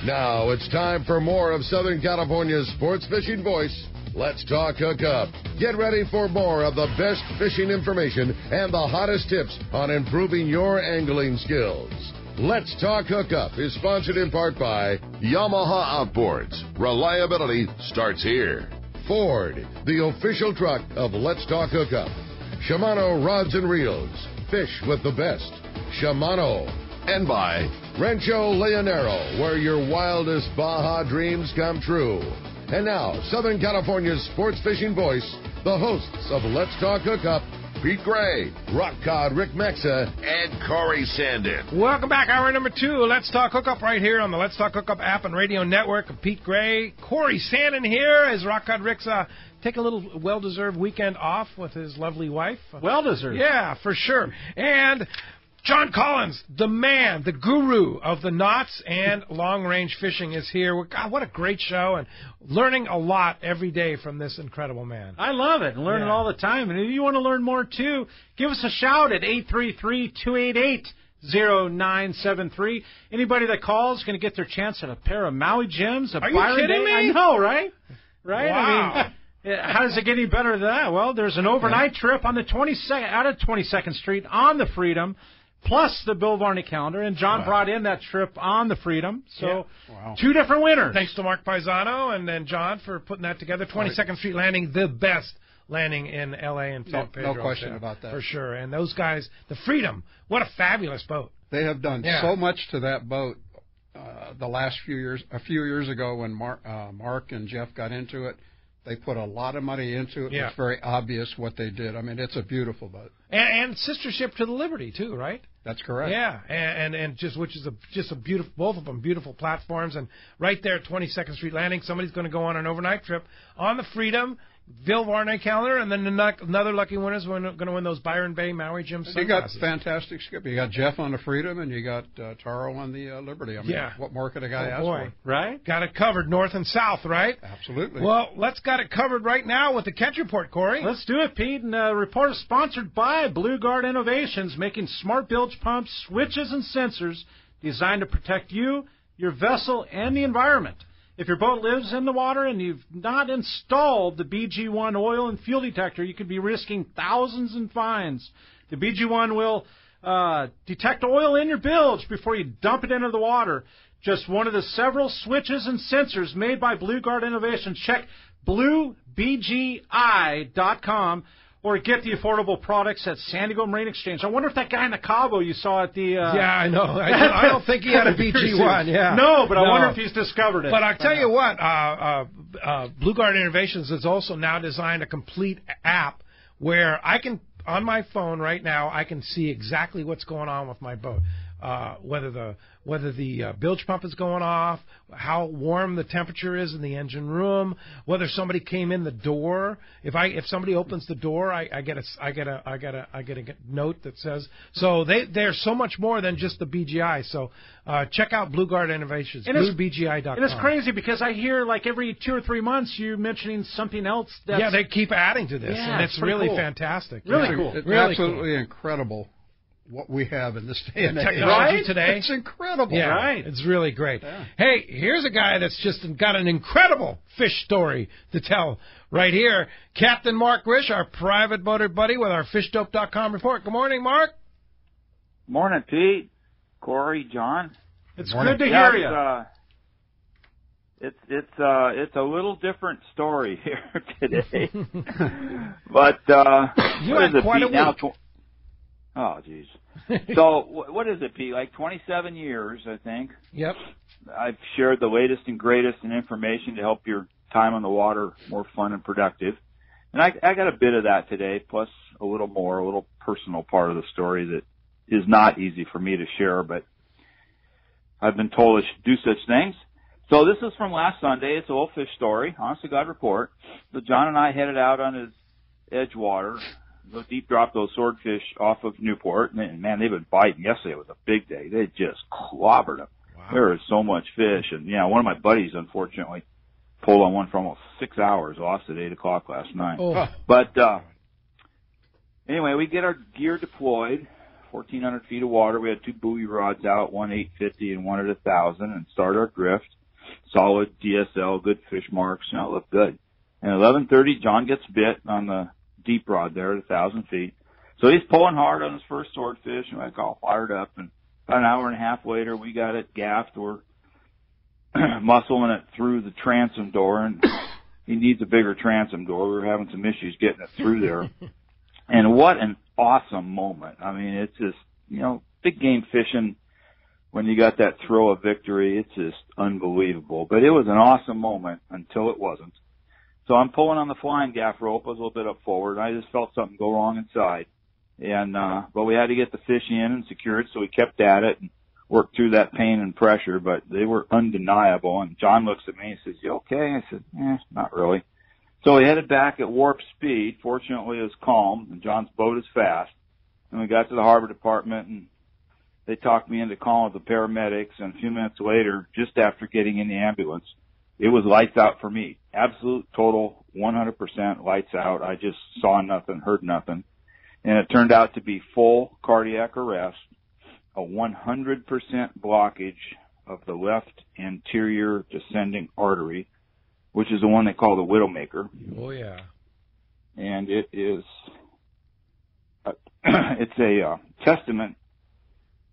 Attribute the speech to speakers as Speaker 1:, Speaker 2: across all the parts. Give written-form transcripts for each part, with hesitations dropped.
Speaker 1: Now it's time for more of Southern California's sports fishing voice. Let's talk Hookup. Get ready for more of the best fishing information and the hottest tips on improving your angling skills. Let's Talk Hookup is sponsored in part by Yamaha Outboards. Reliability starts here. Ford, the official truck of Let's Talk Hookup. Shimano Rods and Reels. Fish with the best. Shimano. And by Rancho Leonero, where your wildest Baja dreams come true. And now, Southern California's sports fishing voice, the hosts of Let's Talk Hookup, Pete Gray, Rock Cod Rick Mexa, and Corey Sandin.
Speaker 2: Welcome back, hour number 2. Let's Talk Hookup right here on the Let's Talk Hookup app and radio network. Pete Gray, Corey Sandin here as Rock Cod Rick's take a little well-deserved weekend off with his lovely wife.
Speaker 3: Well-deserved.
Speaker 2: Yeah, for sure. And John Collins, the man, the guru of the knots and long-range fishing is here. God, what a great show, and learning a lot every day from this incredible man.
Speaker 3: I love it, and learning all the time. And if you want to learn more, too, give us a shout at 833-288-0973. Anybody that calls is going to get their chance at a pair of Maui gems.
Speaker 2: Are you kidding me?
Speaker 3: I know, right? Right?
Speaker 2: Wow.
Speaker 3: I mean, how does it get any better than that? Well, there's an overnight trip on the 22nd, out of 22nd Street on the Freedom, plus the Bill Varney calendar, and John brought in that trip on the Freedom. So, two different winners.
Speaker 2: Thanks to Mark Paisano and then John for putting that together. 22nd Street Landing, the best landing in L.A. and San Pedro.
Speaker 4: No question about that.
Speaker 2: For sure. And those guys, the Freedom, what a fabulous boat.
Speaker 4: They have done so much to that boat the last few years. A few years ago when Mark and Jeff got into it, they put a lot of money into it.
Speaker 2: Yeah.
Speaker 4: It's very obvious what they did. I mean, it's a beautiful boat.
Speaker 2: And sistership to the Liberty, too, right?
Speaker 4: That's correct.
Speaker 2: Yeah, and which is just a beautiful, both of them beautiful platforms, and right there at 22nd Street Landing, somebody's going to go on an overnight trip on the Freedom, Bill Varney calendar, and then another lucky winner is going to win those Byron Bay Maui Jim sunglasses.
Speaker 4: You got fantastic skip. You got Jeff on the Freedom, and you got Taro on the Liberty. I mean, what more could a guy ask for?
Speaker 2: Right? Got it covered north and south, right?
Speaker 4: Absolutely.
Speaker 2: Well, let's got it covered right now with the Catch Report, Corey.
Speaker 3: Let's do it, Pete. And the report is sponsored by Blue Guard Innovations, making smart bilge pumps, switches, and sensors designed to protect you, your vessel, and the environment. If your boat lives in the water and you've not installed the BG1 oil and fuel detector, you could be risking thousands in fines. The BG1 will detect oil in your bilge before you dump it into the water. Just one of the several switches and sensors made by Blue Guard Innovations. Check bluebgi.com or get the affordable products at San Diego Marine Exchange. I wonder if that guy in the Cabo you saw at the...
Speaker 2: Yeah, I know. I don't think he had a BG1,
Speaker 3: No, but I wonder if he's discovered it.
Speaker 2: But I'll tell you what, Blue Guard Innovations has also now designed a complete app where I can, on my phone right now, I can see exactly what's going on with my boat. Whether the bilge pump is going off, how warm the temperature is in the engine room, whether somebody came in the door. If somebody opens the door, I get a note that says. So they're so much more than just the BGI. So check out Blue Guard Innovations, bluebgi.com.
Speaker 3: And it's crazy because I hear like every 2 or 3 months you mentioning something else.
Speaker 2: They keep adding to this, and it's really
Speaker 3: cool.
Speaker 2: Fantastic.
Speaker 3: Really cool.
Speaker 4: It's
Speaker 2: really
Speaker 4: absolutely incredible what we have in this day and age.
Speaker 2: Technology today.
Speaker 4: It's incredible.
Speaker 2: Yeah,
Speaker 3: right.
Speaker 2: It's really great.
Speaker 4: Yeah.
Speaker 2: Hey, here's a guy that's just got an incredible fish story to tell right here. Captain Mark Risch, our private boater buddy with our fishdope.com report. Good morning, Mark.
Speaker 5: Morning, Pete, Corey, John.
Speaker 3: It's good to hear you.
Speaker 5: It's a little different story here today. But
Speaker 2: you had quite a week.
Speaker 5: Now? Oh, geez. So what is it, Pete? Like 27 years, I think.
Speaker 2: Yep.
Speaker 5: I've shared the latest and greatest in information to help your time on the water more fun and productive. And I got a bit of that today, plus a little more, a little personal part of the story that is not easy for me to share, but I've been told I should do such things. So this is from last Sunday. It's an old fish story, honest to God report. So John and I headed out on his Edgewater, go deep drop those swordfish off of Newport. And man, they've been biting. Yesterday was a big day. They just clobbered them. Wow. There was so much fish. And one of my buddies, unfortunately, pulled on one for almost 6 hours, lost at 8 o'clock last night.
Speaker 2: Oh.
Speaker 5: But anyway, we get our gear deployed 1,400 feet of water. We had 2 buoy rods out, one 850 and one at 1,000, and start our drift. Solid DSL, good fish marks. It looked good. And 11:30, John gets bit on the deep rod there at 1,000 feet. So he's pulling hard on his first swordfish, and I got all fired up. And about an hour and a half later, we got it gaffed. We're muscling it through the transom door, and he needs a bigger transom door. We were having some issues getting it through there. And what an awesome moment. I mean, it's just, big game fishing, when you got that thrill of victory, it's just unbelievable. But it was an awesome moment until it wasn't. So I'm pulling on the flying gaff rope. I was a little bit up forward, and I just felt something go wrong inside. And, but we had to get the fish in and secure it, so we kept at it and worked through that pain and pressure, but they were undeniable. And John looks at me and says, "You okay?" I said, not really. So we headed back at warp speed. Fortunately, it was calm, and John's boat is fast. And we got to the harbor department, and they talked me into calling the paramedics. And a few minutes later, just after getting in the ambulance, it was lights out for me. Absolute, total, 100% lights out. I just saw nothing, heard nothing. And it turned out to be full cardiac arrest, a 100% blockage of the left anterior descending artery, which is the one they call the Widowmaker.
Speaker 2: Oh, yeah.
Speaker 5: And it is, it's a testament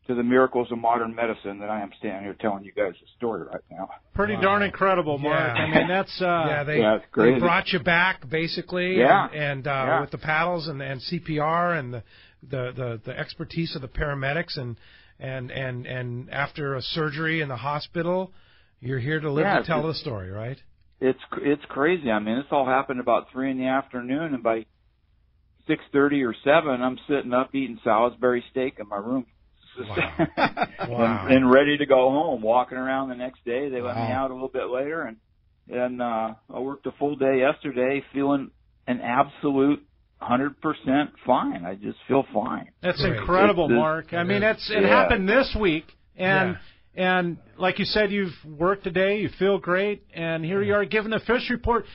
Speaker 5: to the miracles of modern medicine that I am standing here telling you guys a story right now.
Speaker 3: Pretty darn incredible, Mark.
Speaker 2: Yeah.
Speaker 3: I mean, that's
Speaker 2: they brought you back basically, and with the paddles and CPR and the expertise of the paramedics and after a surgery in the hospital, you're here to live to tell the story, right?
Speaker 5: It's crazy. I mean, this all happened about 3 in the afternoon, and by 6:30 or 7, I'm sitting up eating Salisbury steak in my room.
Speaker 2: Wow.
Speaker 5: And ready to go home. Walking around the next day, they let me out a little bit later, and I worked a full day yesterday, feeling an absolute 100% fine. I just feel fine.
Speaker 3: That's incredible, Mark. I mean, it happened this week, and like you said, you've worked today, you feel great, and here you are giving a fish report.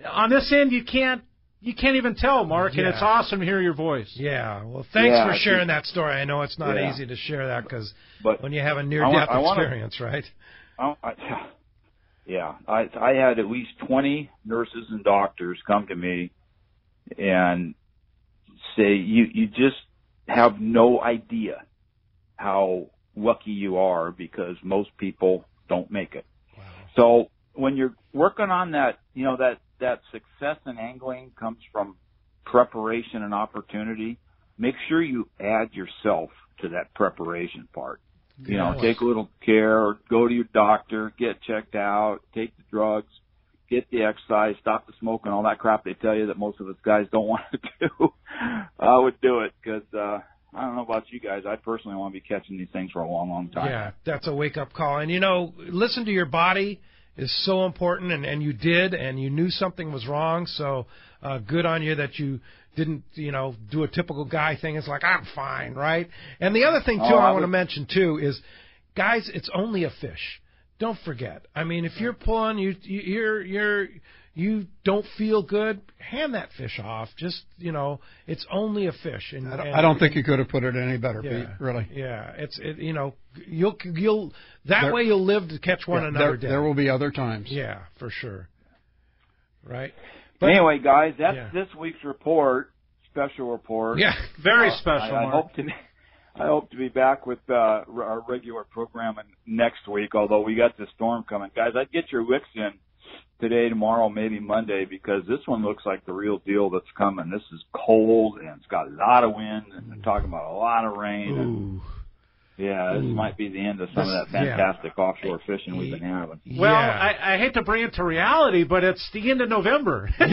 Speaker 3: On this end, you can't even tell, Mark, and it's awesome to hear your voice.
Speaker 2: Yeah, well, thanks for sharing that story. I know it's not easy to share that because when you have a near-death experience, right?
Speaker 5: I had at least 20 nurses and doctors come to me and say, you just have no idea how lucky you are because most people don't make it.
Speaker 2: Wow.
Speaker 5: So when you're working on that, that success in angling comes from preparation and opportunity. Make sure you add yourself to that preparation part. Take a little care, go to your doctor, get checked out, take the drugs, get the exercise, stop the smoking, all that crap they tell you that most of us guys don't want to do. I would do it because I don't know about you guys. I personally want to be catching these things for a long, long time.
Speaker 2: Yeah, that's a wake-up call. And, listen to your body is so important, and you did, and you knew something was wrong, so good on you that you didn't, do a typical guy thing. It's like, I'm fine, right? And the other thing, too, I want to mention, too, is, guys, it's only a fish. Don't forget. I mean, if you're pulling, you don't feel good, hand that fish off. Just, it's only a fish. And
Speaker 4: I don't think you could have put it any better, Pete, really.
Speaker 2: Yeah, you'll that way you'll live to catch one another day.
Speaker 4: There will be other times.
Speaker 2: Yeah, for sure. Right?
Speaker 5: But anyway, guys, that's this week's report, special report.
Speaker 2: Yeah, very special,
Speaker 5: Mark. I hope to be back with our regular programming next week, although we got this storm coming. Guys, I'd get your wicks in today, tomorrow, maybe Monday, because this one looks like the real deal that's coming. This is cold, and it's got a lot of wind, and they're talking about a lot of rain. And, this might be the end of some of that fantastic offshore fishing we've been having.
Speaker 3: Well, I hate to bring it to reality, but it's the end of November.
Speaker 2: It's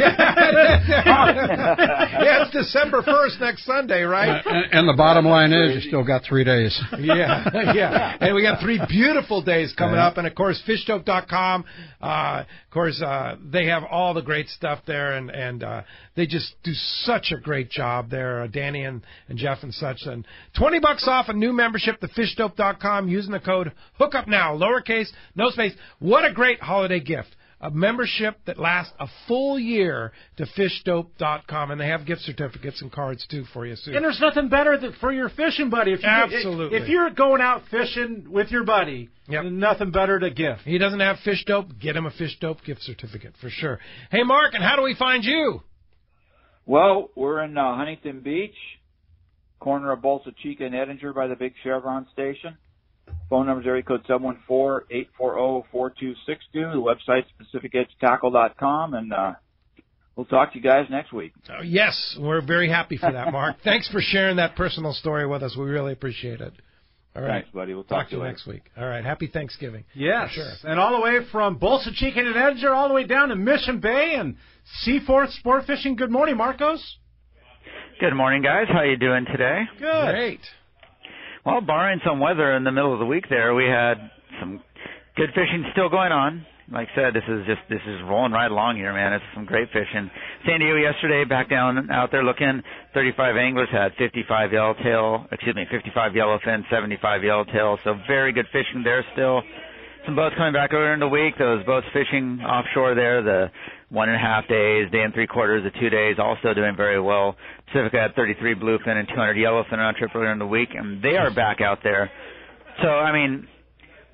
Speaker 2: December 1st next Sunday, right?
Speaker 4: And the bottom line is you still got 3 days.
Speaker 2: Yeah. And we got 3 beautiful days coming up. And, of course, fishdope.com. They have all the great stuff there, and they just do such a great job there, Danny and Jeff and such. And $20 off a new membership to fishdope.com using the code HOOKUP now, lowercase, no space. What a great holiday gift. a membership that lasts a full year to fishdope.com, and they have gift certificates and cards, too, for you, Sue.
Speaker 3: And there's nothing better for your fishing buddy.
Speaker 2: Absolutely.
Speaker 3: If you're going out fishing with your buddy, then nothing better to gift.
Speaker 2: He doesn't have Fish Dope, get him a Fish Dope gift certificate, for sure. Hey, Mark, and how do we find you?
Speaker 5: Well, we're in Huntington Beach, corner of Bolsa Chica and Edinger by the big Chevron station. Phone number is area code 714-840-4262. The website's PacificEdgeTackle.com, and we'll talk to you guys next week.
Speaker 2: Yes, we're very happy for that, Mark. Thanks for sharing that personal story with us. We really appreciate it. All right.
Speaker 5: Thanks, buddy. We'll talk to you
Speaker 2: next week. All right. Happy Thanksgiving.
Speaker 3: Yes.
Speaker 2: Sure.
Speaker 3: And all the way from Bolsa Chica and Edinger all the way down to Mission Bay and Seaforth Sport Fishing. Good morning, Marcos.
Speaker 6: Good morning, guys. How you doing today?
Speaker 3: Good.
Speaker 2: Great.
Speaker 6: Well, barring some weather in the middle of the week there, we had some good fishing still going on. Like I said, this is rolling right along here, man. It's some great fishing. San Diego yesterday, back down out there looking, 35 anglers had 55 yellowfin, 75 yellowtail. So very good fishing there still. Some boats coming back over in the week. Those boats fishing offshore there, the 1.5 days, day and 3/4, the 2 days, also doing very well. Pacifica had 33 bluefin and 200 yellowfin on trip earlier in the week, and they are back out there. So, I mean,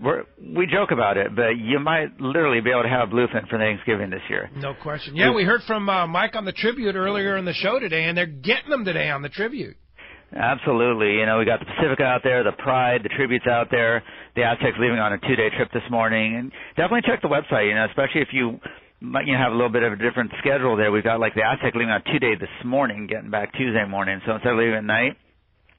Speaker 6: we joke about it, but you might literally be able to have bluefin for Thanksgiving this year.
Speaker 2: No question. Yeah, we heard from Mike on the Tribute earlier in the show today, and they're getting them today on the Tribute.
Speaker 6: Absolutely. You know, we got the Pacifica out there, the Pride, the Tributes out there, the Aztecs leaving on a 2-day trip this morning. And definitely check the website, you know, especially if you have a little bit of a different schedule there. We've got like the Aztec leaving on 2-day this morning, getting back Tuesday morning. So instead of leaving at night,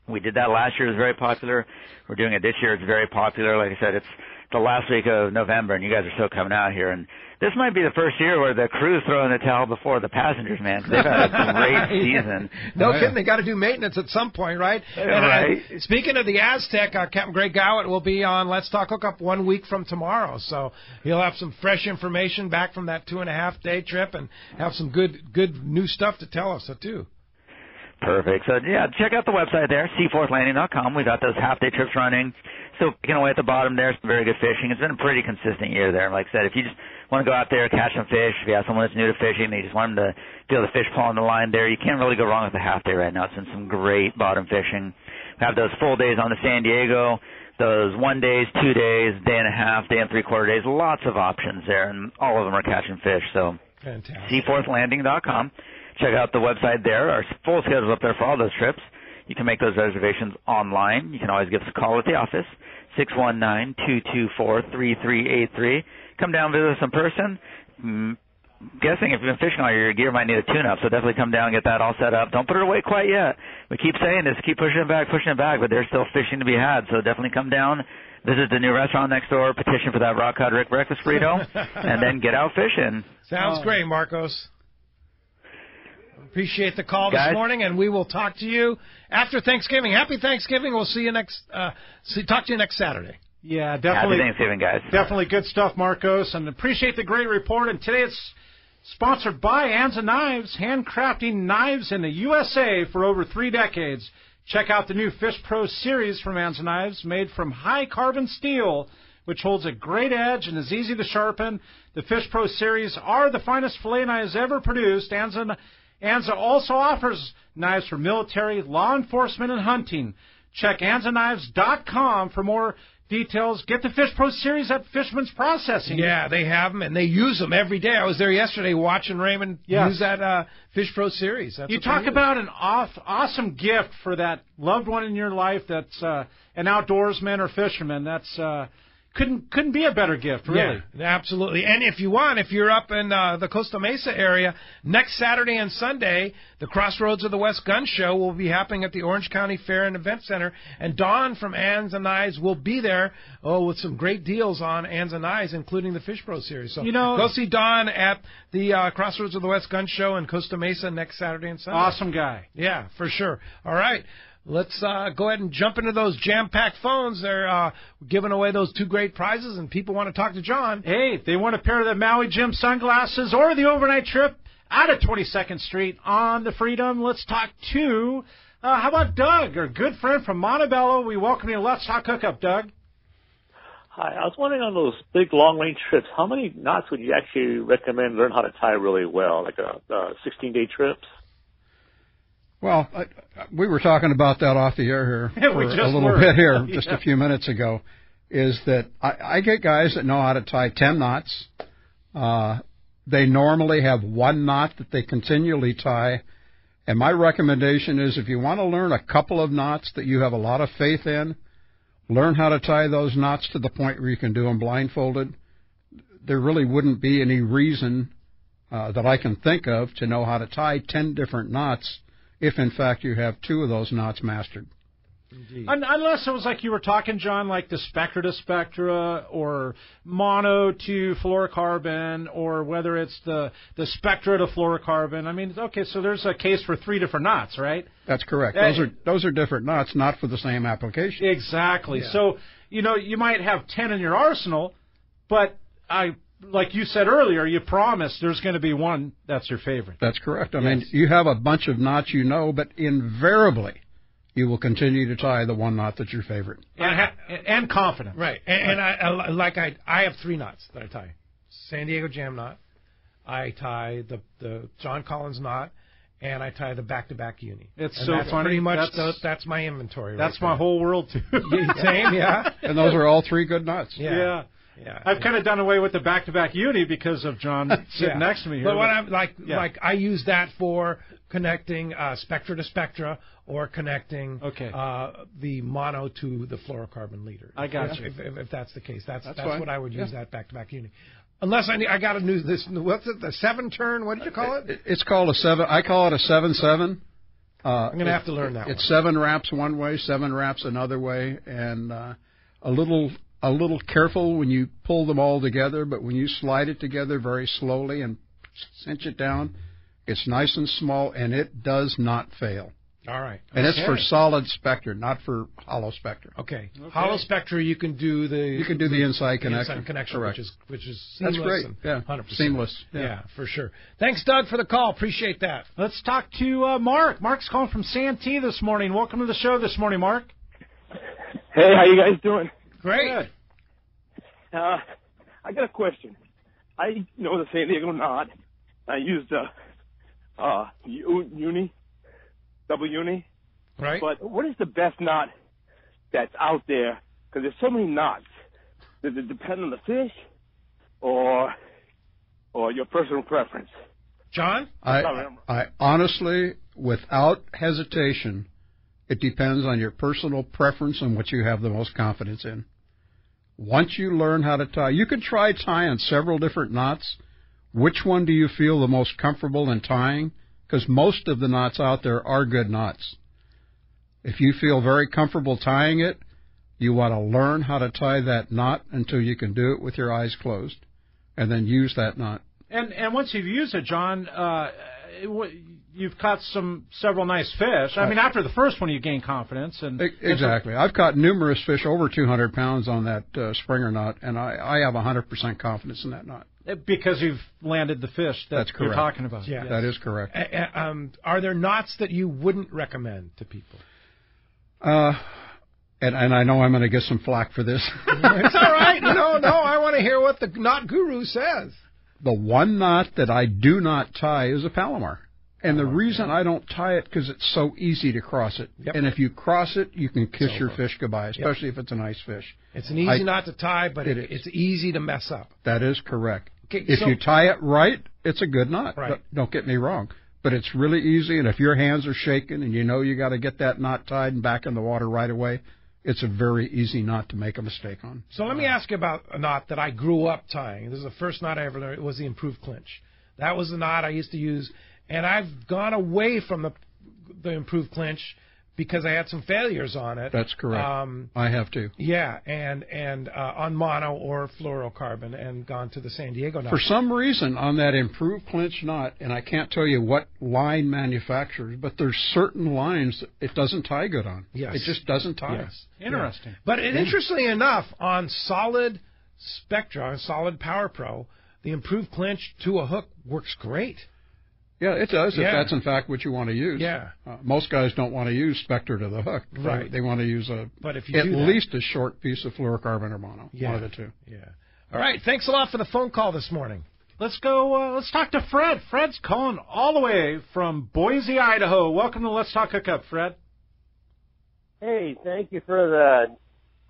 Speaker 6: we did that last year. It was very popular. We're doing it this year. It's very popular. Like I said, it's the last week of November, and you guys are still coming out here. And this might be the first year where the crew's throwing the towel before the passengers, man. They've had a great season.
Speaker 2: No kidding. They got to do maintenance at some point, right?
Speaker 6: Right.
Speaker 2: And, speaking of the Aztec, Captain Greg Gowett will be on Let's Talk Hookup 1 week from tomorrow. So he'll have some fresh information back from that 2.5-day trip and have some good new stuff to tell us, too.
Speaker 6: Perfect. So, yeah, check out the website there, seaforthlanding.com. We've got those half-day trips running. Still picking away at the bottom there. Some very good fishing. It's been a pretty consistent year there. Like I said, if you just want to go out there, catch some fish, if you have someone that's new to fishing, they just want them to feel the fish pulling the line there, you can't really go wrong with the half-day right now. It's been some great bottom fishing. We have those full days on the San Diego, those 1 days, 2 days, day and a half, day and 3/4 days. Lots of options there, and all of them are catching fish. So,
Speaker 2: fantastic.
Speaker 6: seaforthlanding.com. Check out the website there. Our full schedule's up there for all those trips. You can make those reservations online. You can always give us a call at the office, 619-224-3383. Come down and visit us in person. Guessing if you've been fishing all year, your gear might need a tune-up, so definitely come down and get that all set up. Don't put it away quite yet. We keep saying this, keep pushing it back, but there's still fishing to be had, so definitely come down, visit the new restaurant next door, petition for that Rock Cod Rick breakfast burrito, and then get out fishing.
Speaker 2: Sounds great, Marcos. Appreciate the call this morning, and we will talk to you after Thanksgiving. Happy Thanksgiving. We'll see you talk to you next Saturday.
Speaker 3: Yeah, definitely.
Speaker 6: Happy Thanksgiving, guys.
Speaker 3: Definitely good stuff, Marcos, and appreciate the great report. And today it's sponsored by Anza Knives, handcrafting knives in the USA for over 3 decades. Check out the new Fish Pro series from Anza Knives, made from high-carbon steel, which holds a great edge and is easy to sharpen. The Fish Pro series are the finest fillet knives ever produced. Anza also offers knives for military, law enforcement, and hunting. Check AnzaKnives.com for more details. Get the Fish Pro series at Fishman's Processing.
Speaker 2: Yeah, they have them, and they use them every day. I was there yesterday watching Raymond use that Fish Pro series. That's
Speaker 3: you talk about an awesome gift for that loved one in your life that's an outdoorsman or fisherman. That's couldn't be a better gift, really.
Speaker 2: Yeah, absolutely. And if you're up in the Costa Mesa area, next Saturday and Sunday, the Crossroads of the West Gun Show will be happening at the Orange County Fair and Event Center. And Dawn from Anza Knives will be there with some great deals on Anza Knives, including the Fish Pro series. So go see Dawn at the Crossroads of the West Gun Show in Costa Mesa next Saturday and Sunday.
Speaker 3: Awesome guy.
Speaker 2: Yeah, for sure. All right. Let's go ahead and jump into those jam-packed phones. They're giving away those 2 great prizes, and people want to talk to John.
Speaker 3: Hey, if they want a pair of the Maui Jim sunglasses or the overnight trip out of 22nd Street on the Freedom, let's talk to, how about Doug, our good friend from Montebello. We welcome you to Let's Talk Hookup, Doug.
Speaker 7: Hi, I was wondering on those big long-range trips, how many knots would you actually recommend learn how to tie really well, like a 16-day trips?
Speaker 4: Well, we were talking about that off the air here for a little bit here just a few minutes ago, is that I get guys that know how to tie 10 knots. They normally have one knot that they continually tie. And my recommendation is if you want to learn a couple of knots that you have a lot of faith in, learn how to tie those knots to the point where you can do them blindfolded. There really wouldn't be any reason that I can think of to know how to tie 10 different knots if, in fact, you have 2 of those knots mastered.
Speaker 2: Indeed.
Speaker 3: Unless it was like you were talking, John, like the spectra to spectra or mono to fluorocarbon, or whether it's the spectra to fluorocarbon. I mean, okay, so there's a case for 3 different knots, right?
Speaker 4: That's correct. Those are different knots, not for the same application.
Speaker 3: Exactly.
Speaker 2: Yeah.
Speaker 3: So, you might have 10 in your arsenal, but like you said earlier, you promised there's going to be one that's your favorite.
Speaker 4: That's correct. I mean, you have a bunch of knots but invariably you will continue to tie the one knot that's your favorite.
Speaker 3: And confident.
Speaker 2: Right. And I have 3 knots that I tie. San Diego Jam knot, I tie the John Collins knot, and I tie the back-to-back uni.
Speaker 3: It's
Speaker 2: and
Speaker 3: so
Speaker 2: that's
Speaker 3: funny.
Speaker 2: Pretty much that's my inventory.
Speaker 3: That's my whole world, too.
Speaker 2: Same, yeah.
Speaker 4: And those are all 3 good knots.
Speaker 2: Yeah.
Speaker 3: I've kind of done away with the back-to-back uni because of John sitting next to me here.
Speaker 2: But what I'm like I use that for connecting spectra to spectra or connecting the mono to the fluorocarbon leader.
Speaker 3: I got you.
Speaker 2: If that's the case, that's
Speaker 4: fine.
Speaker 2: what I would use that back-to-back uni. Unless I got a new what's it, the 7-turn? What did you call it?
Speaker 4: It's called a 7. I call it a 7-7.
Speaker 2: I'm going to have to learn that.
Speaker 4: It's 7 wraps one way, 7 wraps another way, and a little careful when you pull them all together, but when you slide it together very slowly and cinch it down, it's nice and small, and it does not fail.
Speaker 2: All right.
Speaker 4: And it's for solid spectra, not for hollow spectra.
Speaker 2: Okay. Hollow spectra, you can do the
Speaker 4: inside connection.
Speaker 2: Correct. which is seamless.
Speaker 4: That's great.
Speaker 2: And 100%.
Speaker 4: Seamless.
Speaker 2: Yeah, for sure. Thanks, Doug, for the call. Appreciate that.
Speaker 3: Let's talk to Mark. Mark's calling from Santee this morning. Welcome to the show this morning, Mark.
Speaker 8: Hey, how you guys doing?
Speaker 2: Great.
Speaker 3: Good.
Speaker 8: I got a question. I know the San Diego knot. I used double uni.
Speaker 2: Right.
Speaker 8: But what is the best knot that's out there? Because there's so many knots. Does it depend on the fish or your personal preference?
Speaker 2: John?
Speaker 4: I honestly, without hesitation, it depends on your personal preference and what you have the most confidence in. Once you learn how to tie, you can try tying several different knots. Which one do you feel the most comfortable in tying? Because most of the knots out there are good knots. If you feel very comfortable tying it, you want to learn how to tie that knot until you can do it with your eyes closed, and then use that knot.
Speaker 3: And once you've used it, John, you've caught several nice fish. I mean, after the first one, you gain confidence.
Speaker 4: Exactly. I've caught numerous fish over 200 pounds on that Springer knot, and I have 100% confidence in that knot.
Speaker 3: Because you've landed the fish that you're talking about.
Speaker 2: Yeah.
Speaker 4: That is correct.
Speaker 2: Are there knots that you wouldn't recommend to people?
Speaker 4: And I know I'm going to get some flack for this.
Speaker 2: It's all right. No, I want to hear what the knot guru says.
Speaker 4: The one knot that I do not tie is a Palomar. And the reason I don't tie it because it's so easy to cross it.
Speaker 2: Yep.
Speaker 4: And if you cross it, you can kiss your fish goodbye, especially if it's a nice fish.
Speaker 2: It's an easy knot to tie, but it's easy to mess up.
Speaker 4: That is correct.
Speaker 2: Okay,
Speaker 4: if you tie it right, it's a good knot.
Speaker 2: Right.
Speaker 4: Don't get me wrong. But it's really easy, and if your hands are shaking and you know you got to get that knot tied and back in the water right away, it's a very easy knot to make a mistake on.
Speaker 2: So let me ask you about a knot that I grew up tying. This is the first knot I ever learned. It was the improved clinch. That was the knot I used to use, and I've gone away from the improved clinch because I had some failures on it.
Speaker 4: That's correct. I have too.
Speaker 2: Yeah, and on mono or fluorocarbon, and gone to the San Diego knot.
Speaker 4: For some reason, on that improved clinch knot, and I can't tell you what line manufacturers, but there's certain lines that it doesn't tie good on.
Speaker 2: Yes.
Speaker 4: It just doesn't tie.
Speaker 2: Yes.
Speaker 3: Interesting.
Speaker 2: Yeah. But interestingly enough, on solid Spectra, on solid Power Pro, the improved clinch to a hook works great.
Speaker 4: Yeah, it does, if that's in fact what you want to use.
Speaker 2: Yeah.
Speaker 4: Most guys don't want to use Spectre to the hook.
Speaker 2: Right.
Speaker 4: They want to use
Speaker 2: but if you
Speaker 4: at least a short piece of fluorocarbon or mono, one of the two.
Speaker 2: Yeah. All right, thanks a lot for the phone call this morning.
Speaker 3: Let's go, let's talk to Fred. Fred's calling all the way from Boise, Idaho. Welcome to Let's Talk Hookup, Fred.
Speaker 9: Hey, thank you for the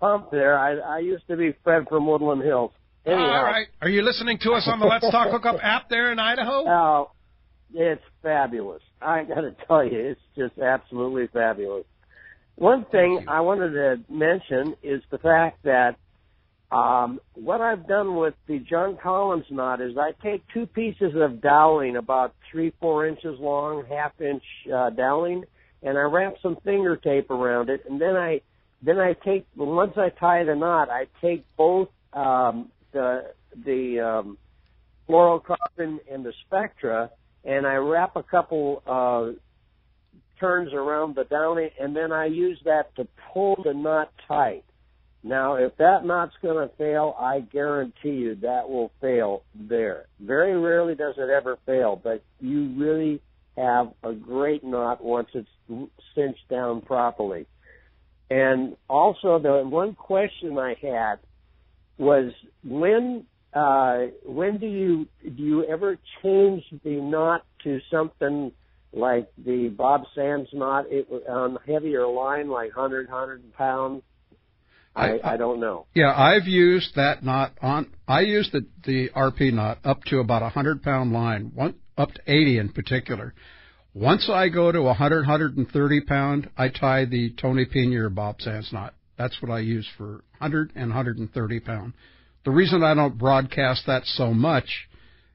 Speaker 9: pump there. I used to be Fred from Woodland Hills. Anyhow,
Speaker 2: all right. Are you listening to us on the Let's Talk Hookup app there in Idaho?
Speaker 9: Oh, it's fabulous. I got to tell you, it's just absolutely fabulous. One thing I wanted to mention is the fact that what I've done with the John Collins knot is I take two pieces of doweling about 3-4 inches long, half-inch doweling, and I wrap some finger tape around it, and then I take, once I tie the knot, I take both the fluorocarbon and the Spectra, and I wrap a couple turns around the downing, and then I use that to pull the knot tight. Now, if that knot's going to fail, I guarantee you that will fail there. Very rarely does it ever fail, but you really have a great knot once it's cinched down properly. And also, the one question I had was, when do you ever change the knot to something like the Bob Sands knot on heavier line, like 100 pound? I don't know.
Speaker 4: Yeah, I've used that knot I used the RP knot up to about 100-pound line, up to 80 in particular. Once I go to 130 pound, I tie the Tony Pena or Bob Sands knot. That's what I use for 100 and 130 pound. The reason I don't broadcast that so much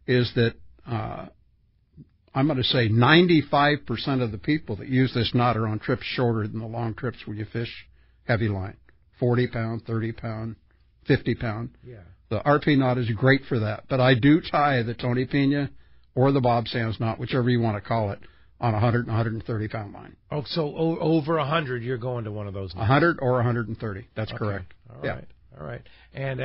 Speaker 4: is that I'm going to say 95% of the people that use this knot are on trips shorter than the long trips where you fish heavy line. 40 pound, 30 pound, 50 pound.
Speaker 2: Yeah.
Speaker 4: The RP knot is great for that. But I do tie the Tony Pena or the Bob Sands knot, whichever you want to call it, on 100 and 130 pound line.
Speaker 2: Oh, so over 100, you're going to one of those knots.
Speaker 4: 100 or 130. That's correct.
Speaker 2: All right. All right. And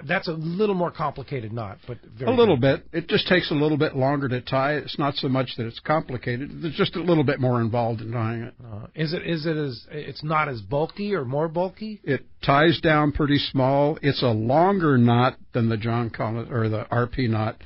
Speaker 2: that's a little more complicated knot, but very
Speaker 4: a little bit. It just takes a little bit longer to tie. It's not so much that it's complicated. There's just a little bit more involved in tying it.
Speaker 2: It's not as bulky or more bulky?
Speaker 4: It ties down pretty small. It's a longer knot than the John Collins or the RP knot,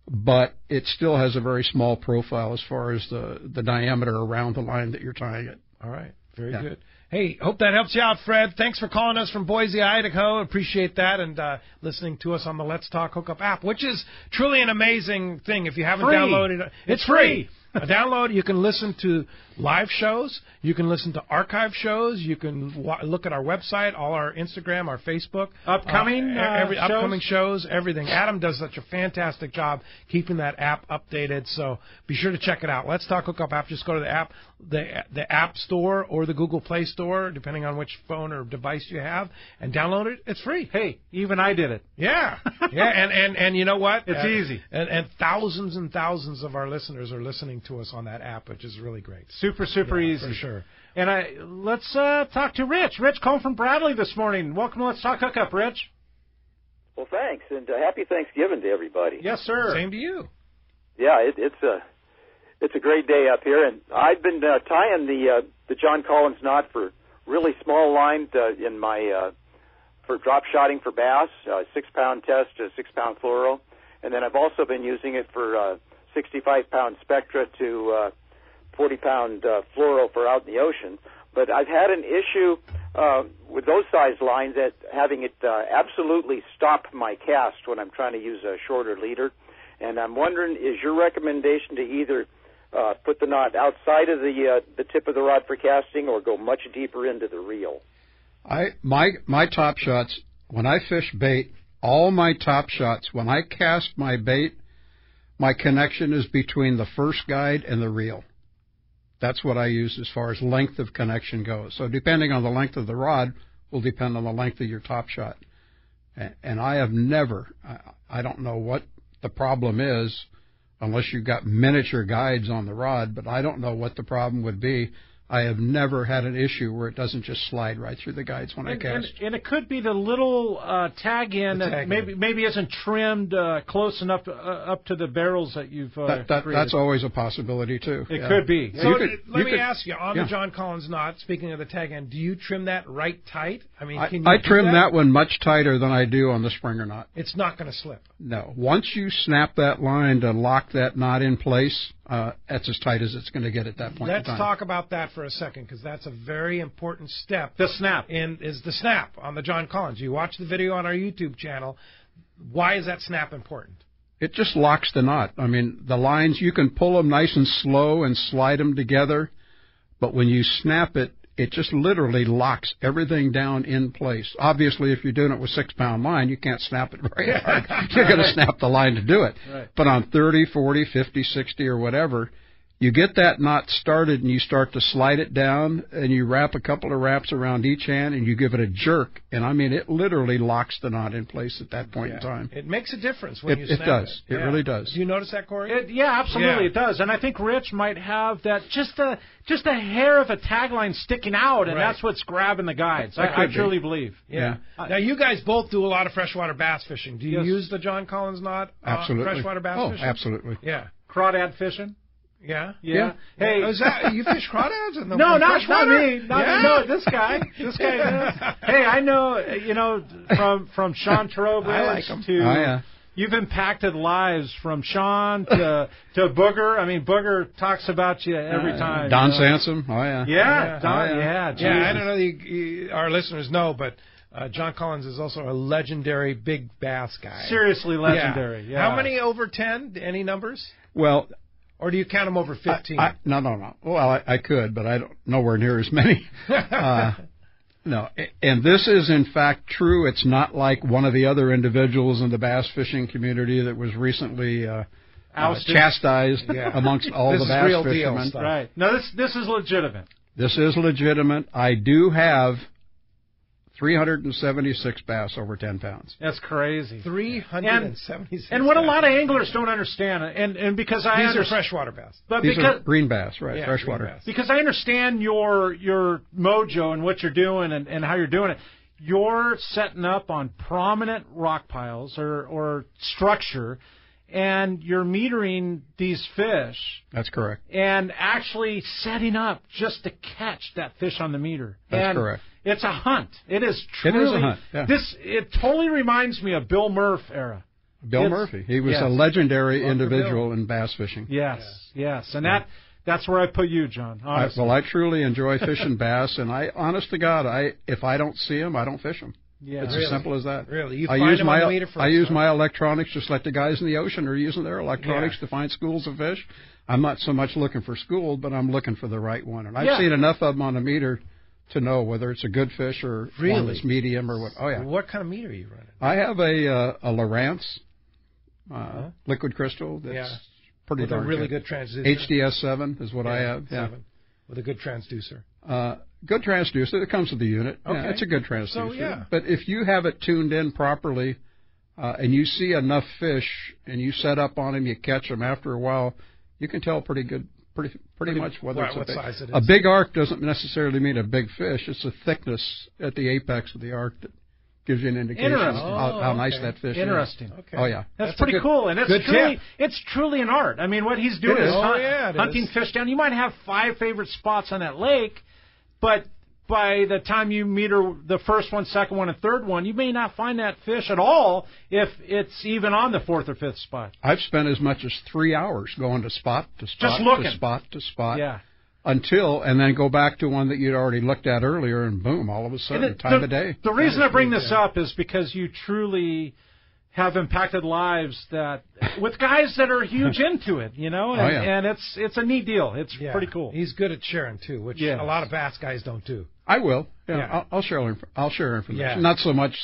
Speaker 4: but it still has a very small profile as far as the diameter around the line that you're tying it.
Speaker 2: All right. Very good. Hey, hope that helps you out, Fred. Thanks for calling us from Boise, Idaho. Appreciate that, and listening to us on the Let's Talk Hookup app, which is truly an amazing thing. If you haven't downloaded it, it's free. Download. You can listen to live shows. You can listen to archive shows. You can look at our website, all our Instagram, our Facebook.
Speaker 3: Upcoming
Speaker 2: shows, everything. Adam does such a fantastic job keeping that app updated, so be sure to check it out. Let's Talk Hookup app. Just go to the App Store or the Google Play Store, depending on which phone or device you have, and download it. It's free.
Speaker 3: Hey, even I did it.
Speaker 2: Yeah. Yeah, and you know what?
Speaker 3: It's easy.
Speaker 2: And thousands of our listeners are listening to us on that app, which is really great.
Speaker 3: Super easy.
Speaker 2: For sure.
Speaker 3: And let's talk to Rich. Rich calling from Bradley this morning. Welcome to Let's Talk Hookup, Rich.
Speaker 10: Well, thanks, and happy Thanksgiving to everybody.
Speaker 3: Yes, sir.
Speaker 2: Same to you.
Speaker 10: Yeah, it's a great day up here, and I've been tying the John Collins knot for really small line in my for drop shotting for bass, 6-pound test, 6-pound fluoro, and then I've also been using it for 65-pound Spectra to 40-pound fluoro for out in the ocean. But I've had an issue with those size lines at having it absolutely stop my cast when I'm trying to use a shorter leader. And I'm wondering, is your recommendation to either put the knot outside of the tip of the rod for casting or go much deeper into the reel?
Speaker 4: My top shots, when I fish bait, all my top shots, when I cast my bait, my connection is between the first guide and the reel. That's what I use as far as length of connection goes. So depending on the length of the rod will depend on the length of your top shot. And I have never, I don't know what the problem is, unless you've got miniature guides on the rod, but I don't know what the problem would be. I have never had an issue where it doesn't just slide right through the guides when I cast.
Speaker 3: And it could be the little tag in that maybe isn't trimmed close enough up to the barrels that you've created.
Speaker 4: That's always a possibility too.
Speaker 3: It could be.
Speaker 2: So let me ask you, on the John Collins knot, speaking of the tag end, do you trim that right tight? I mean, can you
Speaker 4: I trim that one much tighter than I do on the Springer knot.
Speaker 2: It's not going to slip.
Speaker 4: No. Once you snap that line to lock that knot in place, that's as tight as it's going to get at that point in time.
Speaker 2: Let's talk about that for a second, because that's a very important step.
Speaker 3: The snap.
Speaker 2: Is the snap on the John Collins. You watch the video on our YouTube channel. Why is that snap important?
Speaker 4: It just locks the knot. I mean, the lines, you can pull them nice and slow and slide them together, but when you snap it, it just literally locks everything down in place. Obviously, if you're doing it with 6-pound line, you can't snap it very hard. You're going to snap the line to do it.
Speaker 3: Right.
Speaker 4: But on 30, 40, 50, 60, or whatever, you get that knot started and you start to slide it down, and you wrap a couple of wraps around each hand, and you give it a jerk. And, I mean, it literally locks the knot in place at that point in time.
Speaker 2: It makes a difference when you snap it.
Speaker 4: It does. It really does.
Speaker 2: Do you notice that, Corey?
Speaker 3: Absolutely it does. And I think Rich might have that just a hair of a tagline sticking out, and that's what's grabbing the guides. I truly believe.
Speaker 2: Yeah. Now, you guys both do a lot of freshwater bass fishing. Do you use the John Collins knot
Speaker 4: absolutely.
Speaker 2: Freshwater bass fishing?
Speaker 4: Oh, absolutely.
Speaker 2: Yeah.
Speaker 3: Crawdad fishing?
Speaker 2: Yeah.
Speaker 3: Hey,
Speaker 2: you fish crawdads?
Speaker 3: No, not me. No, this guy. This guy does. Hey, I know. From Sean Trowbridge
Speaker 2: I like him.
Speaker 3: to you've impacted lives from Sean to Booger. I mean, Booger talks about you every time.
Speaker 4: Don Sansom. Oh yeah.
Speaker 3: Yeah. Don.
Speaker 2: Yeah. I don't know. Our listeners know, but. John Collins is also a legendary big bass guy.
Speaker 3: Seriously legendary. Yeah.
Speaker 2: How many over 10? Any numbers?
Speaker 4: Well.
Speaker 2: Or do you count them over 15?
Speaker 4: No. Well, I could, but I don't nowhere near as many. No, and this is in fact true. It's not like one of the other individuals in the bass fishing community that was recently chastised amongst all the bass fishermen.
Speaker 3: Right. No, this is legitimate.
Speaker 4: This is legitimate. I do have 376 bass over 10 pounds.
Speaker 3: That's crazy.
Speaker 2: 376.
Speaker 3: And what a lot of anglers don't understand, and because
Speaker 2: these are freshwater bass,
Speaker 3: but
Speaker 4: these are green bass, right?
Speaker 2: Yeah,
Speaker 4: freshwater.
Speaker 2: Bass.
Speaker 3: Because I understand your mojo and what you're doing and how you're doing it. You're setting up on prominent rock piles or structure, and you're metering these fish.
Speaker 4: That's correct.
Speaker 3: And actually setting up just to catch that fish on the meter.
Speaker 4: That's correct.
Speaker 3: It's a hunt. It is truly.
Speaker 4: It is a hunt. Yeah.
Speaker 3: It totally reminds me of Bill Murph era.
Speaker 4: Bill Murphy. He was a legendary individual in bass fishing.
Speaker 3: Yes. And that's where I put you, John. Honestly.
Speaker 4: I truly enjoy fishing bass, and honest to God, if I don't see them, I don't fish them.
Speaker 3: Yeah,
Speaker 4: it's as simple as that.
Speaker 2: Really, you find them on the meter first.
Speaker 4: I use my electronics just like the guys in the ocean are using their electronics to find schools of fish. I'm not so much looking for schools, but I'm looking for the right one, and I've seen enough of them on the meter to know whether it's a good fish or one that's medium or what. Oh yeah.
Speaker 2: What kind of meter are you running?
Speaker 4: I have a Lowrance liquid crystal that's pretty darn
Speaker 2: really good transducer.
Speaker 4: HDS7 is what I have.
Speaker 2: 7 with a good transducer.
Speaker 4: Good transducer. It comes with the unit.
Speaker 2: Okay.
Speaker 4: Yeah, it's a good transducer.
Speaker 2: So,
Speaker 4: but if you have it tuned in properly and you see enough fish and you set up on them, you catch them, after a while, you can tell pretty much whether it's
Speaker 2: size it is.
Speaker 4: A big arc doesn't necessarily mean a big fish. It's the thickness at the apex of the arc that gives you an indication of how nice that fish is.
Speaker 3: Interesting.
Speaker 2: Okay.
Speaker 4: Oh yeah,
Speaker 3: that's pretty cool, and it's truly an art. I mean, what he's doing is hunting fish down. You might have 5 favorite spots on that lake, but by the time you meter the first one, second one, and third one, you may not find that fish at all if it's even on the 4th or 5th spot.
Speaker 4: I've spent as much as 3 hours going to spot to spot,
Speaker 3: just looking.
Speaker 4: to spot to spot.
Speaker 3: Yeah.
Speaker 4: And then go back to one that you'd already looked at earlier, and boom, all of a sudden, time of day.
Speaker 3: The reason I bring this up is because you truly have impacted lives with guys that are huge into it, and it's a neat deal. It's pretty cool.
Speaker 2: He's good at sharing too, which a lot of bass guys don't do.
Speaker 4: I will. Yeah. I'll share information. Yeah. Not so much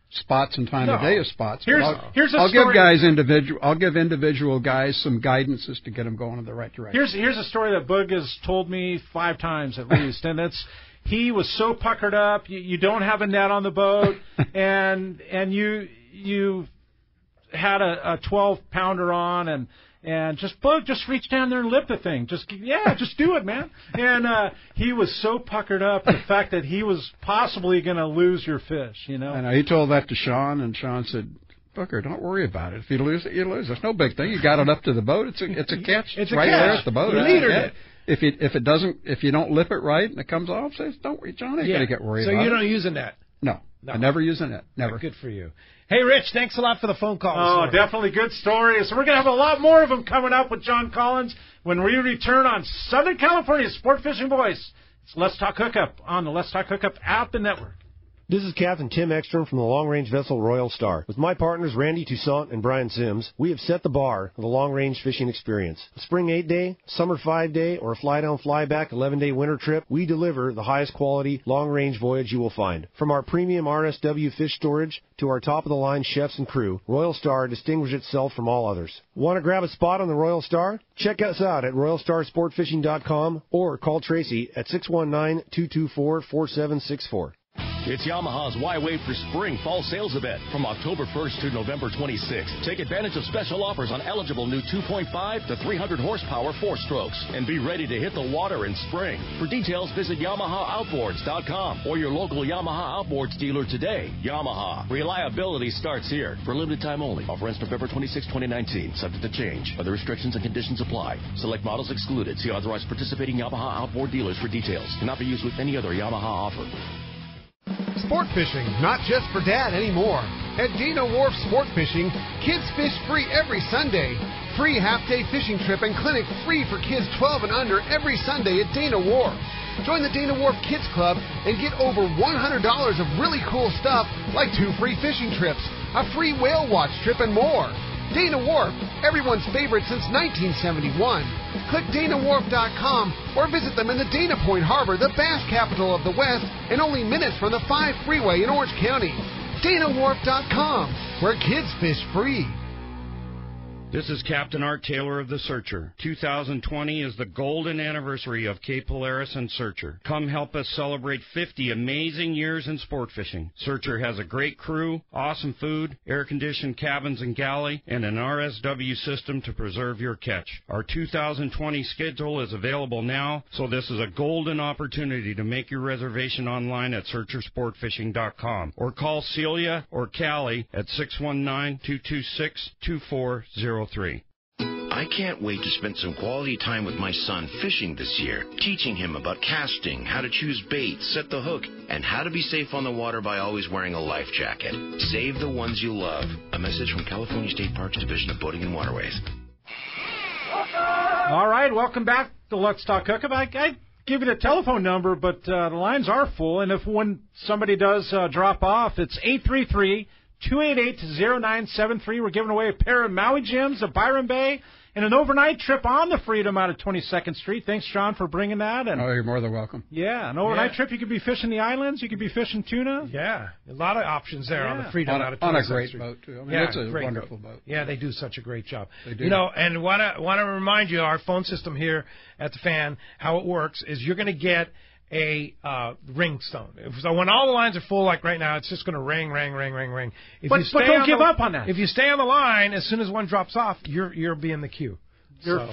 Speaker 4: spots and time of day of spots. I'll give individual guys some guidance as to get them going in the right direction.
Speaker 3: Here's a story that Boog has told me 5 times at least, and he was so puckered up. You don't have a net on the boat, and you had a 12-pounder on, And just reach down there and lip the thing. Just do it, man. And he was so puckered up the fact that he was possibly going to lose your fish, you know.
Speaker 4: And he told that to Sean, and Sean said, Booker, don't worry about it. If you lose it, you lose. It's no big thing. You got it up to the boat. It's a catch.
Speaker 3: It's
Speaker 4: right
Speaker 3: catch.
Speaker 4: There at the boat.
Speaker 2: You leadered it.
Speaker 4: If you don't lip it right and it comes off, says, don't worry, John ain't going to get worried about it.
Speaker 2: So you don't use a net?
Speaker 4: No. I never use a net. Never.
Speaker 2: Good for you. Hey, Rich, thanks a lot for the phone call.
Speaker 3: Oh, definitely good stories. So we're going to have a lot more of them coming up with John Collins when we return on Southern California's Sport Fishing Voice. It's Let's Talk Hookup on the Let's Talk Hookup app and network.
Speaker 11: This is Captain Tim Ekstrom from the long-range vessel Royal Star. With my partners Randy Toussaint and Brian Sims, we have set the bar for the long-range fishing experience. A spring 8-day, summer 5-day, or a fly-down, fly-back 11-day winter trip, we deliver the highest quality long-range voyage you will find. From our premium RSW fish storage to our top-of-the-line chefs and crew, Royal Star distinguishes itself from all others. Want to grab a spot on the Royal Star? Check us out at RoyalStarSportFishing.com or call Tracy at 619-224-4764.
Speaker 12: It's Yamaha's Why Wait for Spring Fall Sales Event from October 1st to November 26th. Take advantage of special offers on eligible new 2.5 to 300 horsepower 4-strokes and be ready to hit the water in spring. For details, visit YamahaOutboards.com or your local Yamaha Outboards dealer today. Yamaha. Reliability starts here. For limited time only. Offer ends November 26, 2019. Subject to change. Other restrictions and conditions apply. Select models excluded. See authorized participating Yamaha Outboard dealers for details. Cannot be used with any other Yamaha offer.
Speaker 13: Sport fishing, not just for Dad anymore. At Dana Wharf Sport Fishing, kids fish free every Sunday. Free half-day fishing trip and clinic free for kids 12 and under every Sunday at Dana Wharf. Join the Dana Wharf Kids Club and get over $100 of really cool stuff like 2 free fishing trips, a free whale watch trip, and more. Dana Wharf, everyone's favorite since 1971. Click DanaWharf.com or visit them in the Dana Point Harbor, the bass capital of the West, and only minutes from the 5 freeway in Orange County. DanaWharf.com, where kids fish free.
Speaker 14: This is Captain Art Taylor of the Searcher. 2020 is the golden anniversary of Cape Polaris and Searcher. Come help us celebrate 50 amazing years in sport fishing. Searcher has a great crew, awesome food, air-conditioned cabins and galley, and an RSW system to preserve your catch. Our 2020 schedule is available now, so this is a golden opportunity to make your reservation online at SearcherSportFishing.com or call Celia or Callie at 619-226-2403.
Speaker 15: I can't wait to spend some quality time with my son fishing this year, teaching him about casting, how to choose bait, set the hook, and how to be safe on the water by always wearing a life jacket. Save the ones you love. A message from California State Parks Division of Boating and Waterways.
Speaker 3: All right, welcome back to Let's Talk Hookup. I give you the telephone number, but the lines are full, and when somebody does drop off, it's 833-288-0973. We're giving away a pair of Maui Gems at Byron Bay and an overnight trip on the Freedom out of 22nd Street. Thanks, John, for bringing that. And
Speaker 4: you're more than welcome.
Speaker 3: Yeah, an overnight trip. You could be fishing the islands. You could be fishing tuna.
Speaker 2: Yeah, a lot of options there on the Freedom out of 22nd Street.
Speaker 4: On a great boat, too. I mean, it's a wonderful boat.
Speaker 2: Yeah, they do such a great job.
Speaker 4: They do.
Speaker 2: You know, and want to remind you, our phone system here at the Fan, how it works is you're going to get a ringstone. So when all the lines are full, like right now, it's just going to ring.
Speaker 3: But don't give up on that.
Speaker 2: If you stay on the line, as soon as one drops off, you'll be in the queue. You're up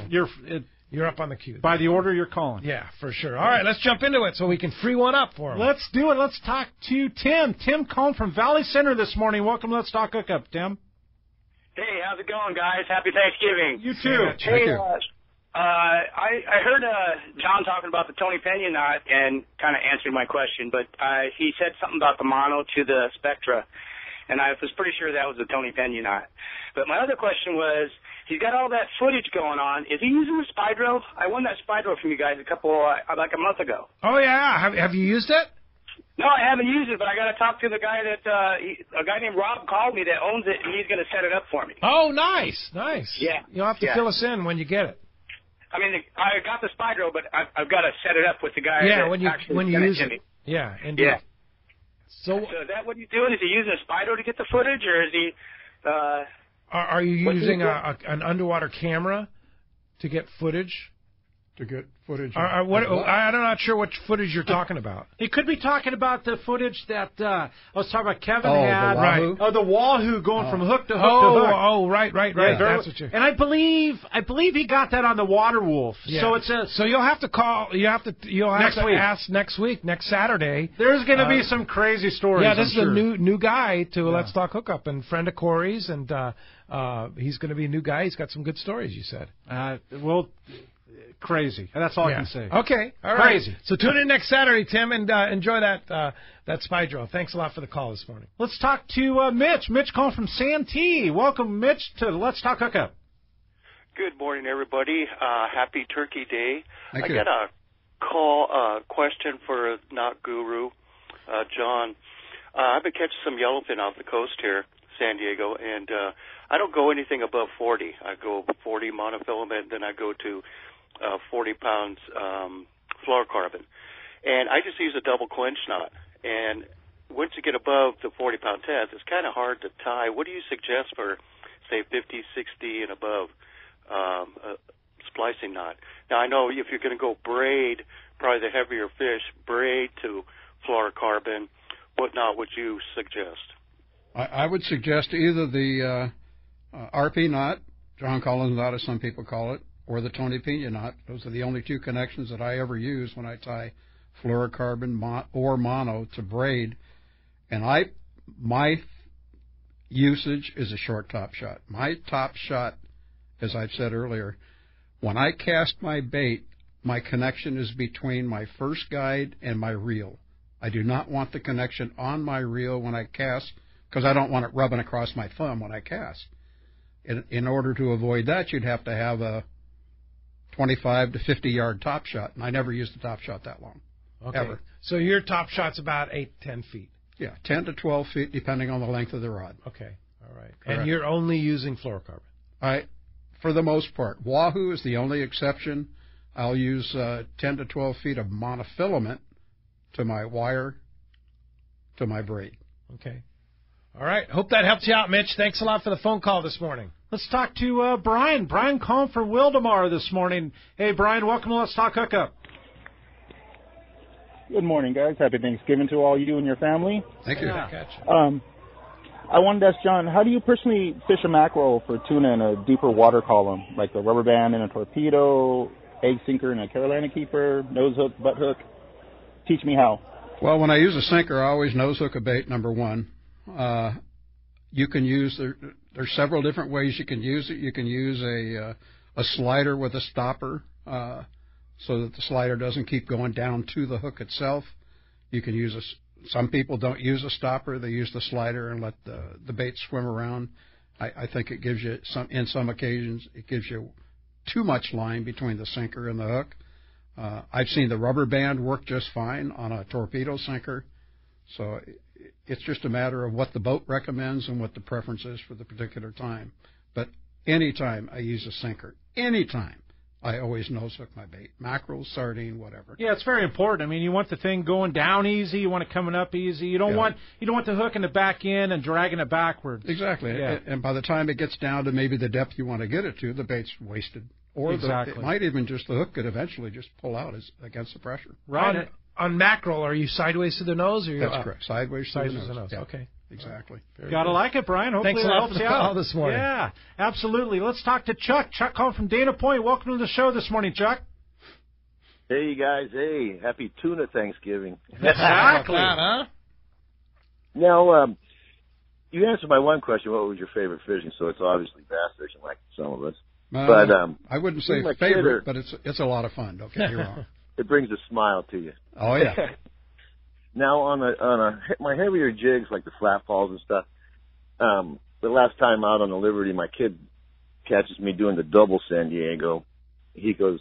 Speaker 2: on the queue.
Speaker 3: By the order you're calling.
Speaker 2: Yeah, for sure. All right, let's jump into it so we can free one up for him.
Speaker 3: Let's do it. Let's talk to Tim. Tim calling from Valley Center this morning. Welcome to Let's Talk Hookup, Tim.
Speaker 16: Hey, how's it going, guys? Happy Thanksgiving.
Speaker 3: You too.
Speaker 16: Hey, I heard John talking about the Tony Pena knot and kind of answered my question, but he said something about the mono to the Spectra, and I was pretty sure that was the Tony Pena knot. But my other question was, he's got all that footage going on. Is he using the Spydro? I won that Spydro from you guys like a month ago.
Speaker 2: Oh, yeah. Have you used it?
Speaker 16: No, I haven't used it, but I got to talk to the guy a guy named Rob called me that owns it, and he's going to set it up for me.
Speaker 2: Oh, nice. Yeah. You'll have to fill us in when you get it.
Speaker 16: I mean, I got the Spydro, but I've got to set it up with the guy.
Speaker 2: Yeah, when you use it. Yeah, indeed.
Speaker 16: Yeah.
Speaker 2: So
Speaker 16: is that what he's doing? Is he using a Spydro to get the footage, or is he?
Speaker 2: Are you using an underwater camera to get footage?
Speaker 4: to get footage.
Speaker 2: I'm not sure which footage you're talking about.
Speaker 3: He could be talking about the footage that I was talking about Kevin had.
Speaker 4: The Wahoo?
Speaker 3: Oh, the Wahoo going from hook to hook to hook.
Speaker 2: Oh, right.
Speaker 3: Yeah,
Speaker 2: That's what
Speaker 3: and I believe he got that on the Water Wolf.
Speaker 2: Yeah. So you'll have to call. You'll have to ask next week, next Saturday.
Speaker 3: There's going to be some crazy stories.
Speaker 2: Yeah, this is a new guy to Let's Talk Hookup, and friend of Corey's, and he's going to be a new guy. He's got some good stories. You said.
Speaker 3: Crazy. That's all I can say.
Speaker 2: Okay. All right. Crazy. So tune in next Saturday, Tim, and enjoy that spy drill. Thanks a lot for the call this morning.
Speaker 3: Let's talk to Mitch. Mitch calling from Santee. Welcome, Mitch, to Let's Talk Hookup.
Speaker 17: Good morning, everybody. Happy Turkey Day.
Speaker 4: Thank
Speaker 17: I
Speaker 4: you.
Speaker 17: got a question for Knot Guru, John. I've been catching some yellowfin off the coast here, San Diego, and I don't go anything above 40. I go 40 monofilament, then I go to 40 pounds fluorocarbon. And I just use a double clinch knot. And once you get above the 40-pound test, it's kind of hard to tie. What do you suggest for, say, 50, 60 and above splicing knot? Now, I know if you're going to go braid, probably the heavier fish, braid to fluorocarbon, what knot would you suggest?
Speaker 4: I would suggest either the RP knot, John Collins knot as some people call it, or the Tony Pena knot. Those are the only two connections that I ever use when I tie fluorocarbon or mono to braid. And my usage is a short top shot. My top shot, as I've said earlier, when I cast my bait, my connection is between my first guide and my reel. I do not want the connection on my reel when I cast, because I don't want it rubbing across my thumb when I cast. In order to avoid that, you'd have to have a 25 to 50-yard top shot, and I never use the top shot that long, ever.
Speaker 2: So your top shot's about 8 to 10 feet.
Speaker 4: Yeah, 10 to 12 feet, depending on the length of the rod.
Speaker 2: Okay, all right.
Speaker 4: Correct.
Speaker 2: And you're only using fluorocarbon?
Speaker 4: For the most part. Wahoo is the only exception. I'll use 10 to 12 feet of monofilament to my wire, to my braid.
Speaker 2: Okay. All right. Hope that helps you out, Mitch. Thanks a lot for the phone call this morning.
Speaker 3: Let's talk to Brian. Brian calling for Wildemar this morning. Hey, Brian, welcome to Let's Talk Hookup.
Speaker 18: Good morning, guys. Happy Thanksgiving to all you and your family.
Speaker 4: Thank you.
Speaker 18: I wanted to ask John, how do you personally fish a mackerel for tuna in a deeper water column, like a rubber band and a torpedo, egg sinker and a Carolina keeper, nose hook, butt hook? Teach me how.
Speaker 4: Well, when I use a sinker, I always nose hook a bait, number one. You can use, there's several different ways you can use it. You can use a slider with a stopper so that the slider doesn't keep going down to the hook itself. You can use some people don't use a stopper. They use the slider and let the bait swim around. I think it gives you, in some occasions, it gives you too much line between the sinker and the hook. I've seen the rubber band work just fine on a torpedo sinker. So it's just a matter of what the boat recommends and what the preference is for the particular time. But anytime I use a sinker, anytime, I always nose hook my bait. Mackerel, sardine, whatever.
Speaker 3: Yeah, it's very important. I mean, you want the thing going down easy. You want it coming up easy. You don't want the hook in the back end and dragging it backwards.
Speaker 4: Exactly.
Speaker 3: Yeah.
Speaker 4: And by the time it gets down to maybe the depth you want to get it to, the bait's wasted. Or it might even just, the hook could eventually just pull out against the pressure.
Speaker 2: Right. On mackerel, are you sideways to the nose? Or
Speaker 4: That's correct. Sideways to the nose.
Speaker 2: Yeah.
Speaker 4: Okay. Exactly.
Speaker 3: Gotta like it, Brian. Hopefully
Speaker 2: Thanks a lot for the call this morning.
Speaker 3: Yeah, absolutely. Let's talk to Chuck. Chuck calling from Dana Point. Welcome to the show this morning, Chuck.
Speaker 19: Hey, guys. Hey, happy tuna Thanksgiving.
Speaker 3: Exactly.
Speaker 2: Huh?
Speaker 19: Now, you answered my one question, what was your favorite fishing? So it's obviously bass fishing like some of us. But
Speaker 4: I wouldn't say favorite, but it's a lot of fun. Don't get me wrong.
Speaker 19: It brings a smile to you.
Speaker 4: Oh, yeah.
Speaker 19: Now, on my heavier jigs, like the flat falls and stuff, the last time out on the Liberty, my kid catches me doing the double San Diego. He goes,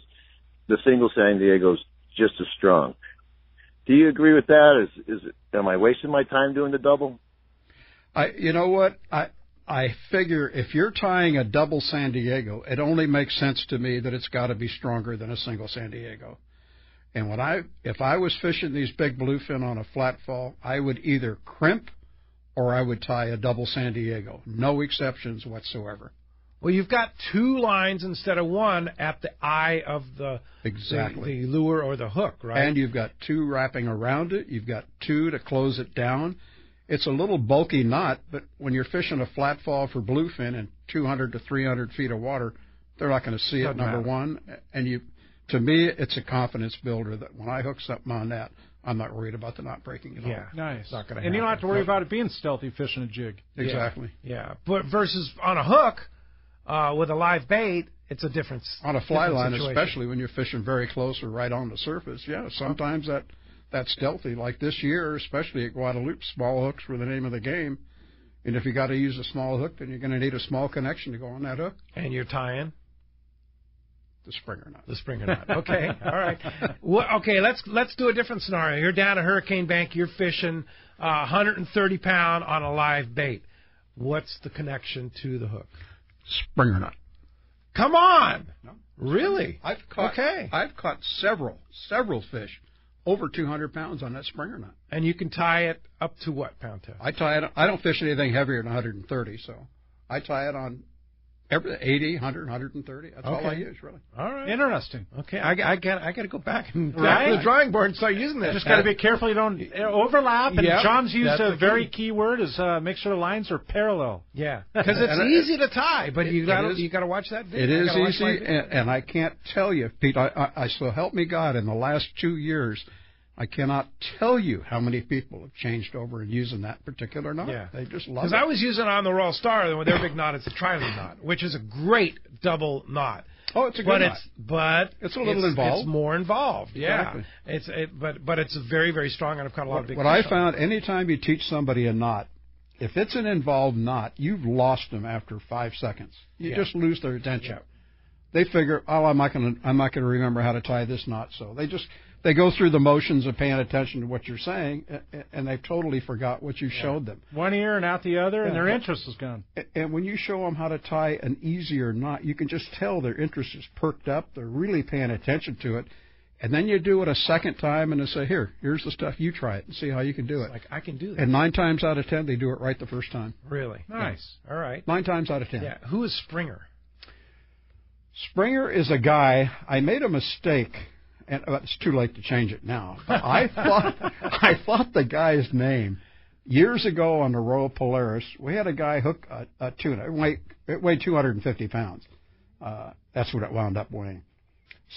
Speaker 19: the single San Diego's just as strong. Do you agree with that? Am I wasting my time doing the double?
Speaker 4: You know what? I figure if you're tying a double San Diego, it only makes sense to me that it's got to be stronger than a single San Diego. And if I was fishing these big bluefin on a flat fall, I would either crimp or I would tie a double San Diego. No exceptions whatsoever.
Speaker 2: Well, you've got two lines instead of one at the eye of the lure or the hook, right?
Speaker 4: And you've got two wrapping around it. You've got two to close it down. It's a little bulky knot, but when you're fishing a flat fall for bluefin in 200 to 300 feet of water, they're not going to see it, number one. And to me, it's a confidence builder that when I hook something on that, I'm not worried about the knot breaking at all.
Speaker 3: Yeah, nice.
Speaker 2: Not gonna
Speaker 3: and you don't have to worry about it being stealthy fishing a jig.
Speaker 4: Exactly.
Speaker 2: Yeah. But versus on a hook with a live bait, it's a difference.
Speaker 4: On a fly line, especially when you're fishing very close or right on the surface, sometimes that's stealthy. Like this year, especially at Guadalupe, small hooks were the name of the game. And if you got to use a small hook, then you're going to need a small connection to go on that hook.
Speaker 2: And you're tying?
Speaker 4: The Springer knot.
Speaker 2: The Springer knot. Okay, all right. Well, okay, let's do a different scenario. You're down at Hurricane Bank. You're fishing 130 pound on a live bait. What's the connection to the hook?
Speaker 4: Springer knot.
Speaker 2: Come on.
Speaker 4: No.
Speaker 2: Really?
Speaker 4: I've caught several fish over 200 pounds on that Springer knot.
Speaker 2: And you can tie it up to what pound test?
Speaker 4: I tie it. I don't fish anything heavier than 130, so I tie it on 80, 100, 130. That's all I use, really.
Speaker 2: All right.
Speaker 3: Interesting.
Speaker 2: Okay, I got to go back to the drawing board and start using this.
Speaker 3: Just got to be careful you don't overlap. And John's used a very key word is make sure the lines are parallel.
Speaker 2: Yeah, because it's easy to tie, but you got to watch that video.
Speaker 4: It is easy, and I can't tell you, Pete. I so help me God, in the last 2 years, I cannot tell you how many people have changed over and using that particular knot.
Speaker 2: Yeah.
Speaker 4: They just love it.
Speaker 2: Because I was using it on the Royal Star, with their big knot, it's the Trilene knot, which is a great double knot.
Speaker 4: Oh, it's a good knot.
Speaker 2: But
Speaker 4: it's a little involved.
Speaker 2: It's more involved,
Speaker 4: exactly.
Speaker 2: But it's very, very strong, and I've caught a lot of big fish.
Speaker 4: What I found, anytime you teach somebody a knot, if it's an involved knot, you've lost them after 5 seconds. You just lose their attention. Yeah. They figure, I'm not going to remember how to tie this knot, so they go through the motions of paying attention to what you're saying, and they've totally forgot what you showed them.
Speaker 3: One ear and out the other, and their interest is gone.
Speaker 4: And when you show them how to tie an easier knot, you can just tell their interest is perked up. They're really paying attention to it. And then you do it a second time, and they say, here's the stuff. You try it and see how you can do it.
Speaker 2: Like, I can do that.
Speaker 4: And 9 times out of 10, they do it right the first time.
Speaker 2: Really?
Speaker 3: Nice.
Speaker 2: Yeah. All right.
Speaker 4: 9 times out of 10.
Speaker 2: Yeah. Who is Springer?
Speaker 4: Springer is a guy. I made a mistake. And it's too late to change it now. I thought the guy's name years ago on the Royal Polaris. We had a guy hook a tuna. It weighed 250 pounds. That's what it wound up weighing.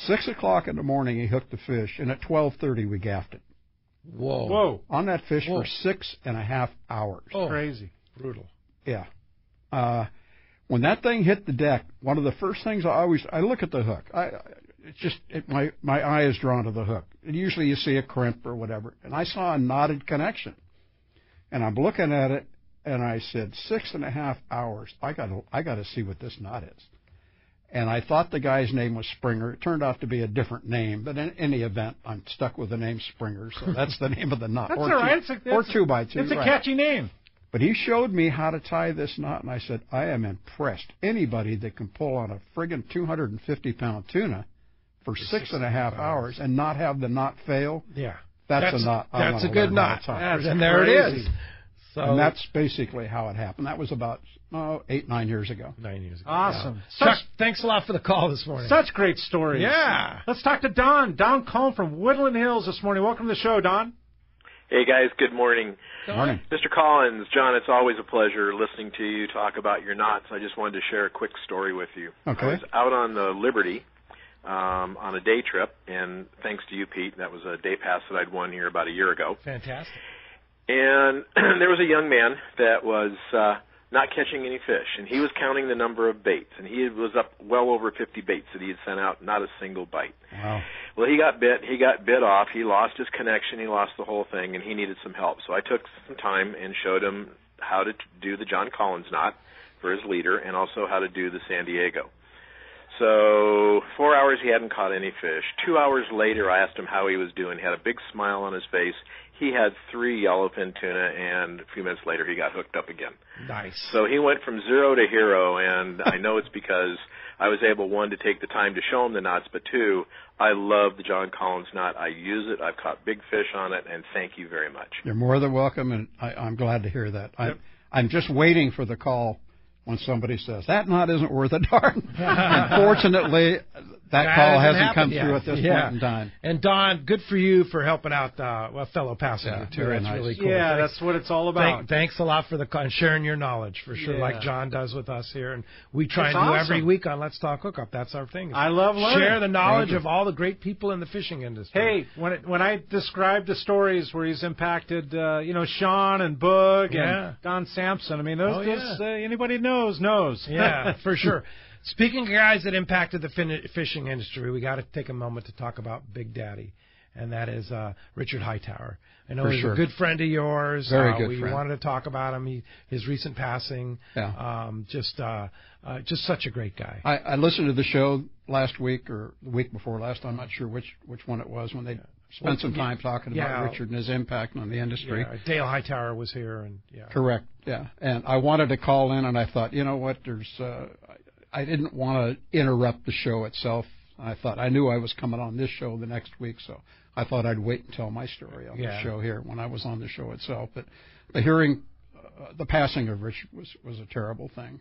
Speaker 4: 6 o'clock in the morning, he hooked the fish, and at 12:30 we gaffed it.
Speaker 2: Whoa!
Speaker 4: On that fish for 6.5 hours.
Speaker 2: Oh, crazy, brutal.
Speaker 4: Yeah. When that thing hit the deck, one of the first things I look at the hook. My eye is drawn to the hook. And usually you see a crimp or whatever. And I saw a knotted connection. And I'm looking at it, and I said, 6.5 hours. I got to see what this knot is. And I thought the guy's name was Springer. It turned out to be a different name. But in any event, I'm stuck with the name Springer. So that's the name of the knot.
Speaker 3: That's all right.
Speaker 4: Or 2x2.
Speaker 3: It's a catchy name.
Speaker 4: But he showed me how to tie this knot, and I said, I am impressed. Anybody that can pull on a friggin' 250-pound tuna for 6.5 hours and not have the knot fail, that's a knot.
Speaker 2: That's a good knot. And there it is. So,
Speaker 4: and that's basically how it happened. That was about 8-9 years ago.
Speaker 2: 9 years ago.
Speaker 3: Awesome.
Speaker 2: Yeah. Chuck, thanks a lot for the call this morning.
Speaker 3: Such great stories.
Speaker 2: Yeah.
Speaker 3: Let's talk to Don. Don Cohn from Woodland Hills this morning. Welcome to the show, Don.
Speaker 20: Hey, guys. Good morning.
Speaker 4: Good morning.
Speaker 20: Mr. Collins, John, it's always a pleasure listening to you talk about your knots. I just wanted to share a quick story with you.
Speaker 4: Okay.
Speaker 20: I was out on the Liberty on a day trip, and thanks to you, Pete, that was a day pass that I'd won here about a year ago.
Speaker 2: Fantastic.
Speaker 20: And there was a young man that was not catching any fish, and he was counting the number of baits, and he was up well over 50 baits that he had sent out, not a single bite.
Speaker 4: Wow.
Speaker 20: Well, he got bit off, he lost his connection, he lost the whole thing, and he needed some help. So I took some time and showed him how to do the John Collins knot for his leader, and also how to do the San Diego. So 4 hours he hadn't caught any fish. 2 hours later I asked him how he was doing. He had a big smile on his face. He had 3 yellowfin tuna, and a few minutes later he got hooked up again.
Speaker 2: Nice.
Speaker 20: So he went from 0 to hero, and I know it's because I was able, 1, to take the time to show him the knots, but 2, I love the John Collins knot. I use it. I've caught big fish on it, and thank you very much.
Speaker 4: You're more than welcome, and I'm glad to hear that. I'm just waiting for the call when somebody says, that knot isn't worth a darn. Unfortunately, that call hasn't come through at this point in time.
Speaker 2: And Don, good for you for helping out a fellow passenger, too. That's
Speaker 4: nice.
Speaker 2: really cool.
Speaker 3: Yeah, that's what it's all about.
Speaker 2: Thanks a lot for and sharing your knowledge, for sure, like John does with us here. And we try and do every week on Let's Talk Hookup. That's our thing.
Speaker 3: I love learning.
Speaker 2: Share the knowledge of all the great people in the fishing industry.
Speaker 3: Hey, when I described the stories where he's impacted, Sean and Boog and Don Sampson, I mean, those anybody knows.
Speaker 2: Yeah, for sure. Speaking of guys that impacted the fishing industry, we got to take a moment to talk about Big Daddy, and that is Richard Hightower. I know he's a good friend of yours.
Speaker 4: Very good
Speaker 2: we
Speaker 4: friend.
Speaker 2: wanted to talk about him. His recent passing.
Speaker 4: Yeah.
Speaker 2: Just such a great guy.
Speaker 4: I listened to the show last week or the week before last. I'm not sure which one it was when they spent some time talking about Richard and his impact on the industry.
Speaker 2: Yeah, Dale Hightower was here, and
Speaker 4: correct. Yeah, and I wanted to call in, and I thought, you know what? I didn't want to interrupt the show itself. I thought I knew I was coming on this show the next week, so I thought I'd wait and tell my story on the show here when I was on the show itself. But the hearing, the passing of Richard was a terrible thing.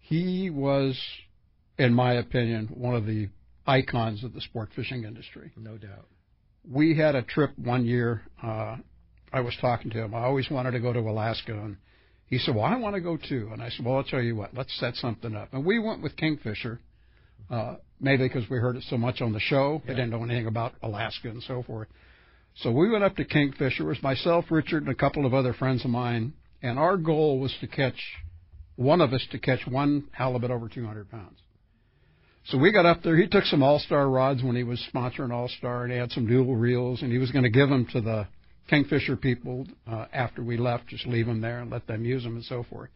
Speaker 4: He was, in my opinion, one of the icons of the sport fishing industry.
Speaker 2: No doubt.
Speaker 4: We had a trip one year. I was talking to him. I always wanted to go to Alaska, and he said, well, I want to go too. And I said, well, I'll tell you what, let's set something up. And we went with Kingfisher, maybe because we heard it so much on the show. We didn't know anything about Alaska and so forth. So we went up to Kingfisher. It was myself, Richard, and a couple of other friends of mine. And our goal was to catch one halibut over 200 pounds. So we got up there. He took some All-Star rods when he was sponsoring All-Star, and he had some dual reels, and he was going to give them to the Kingfisher people after we left, just leave them there and let them use them and so forth.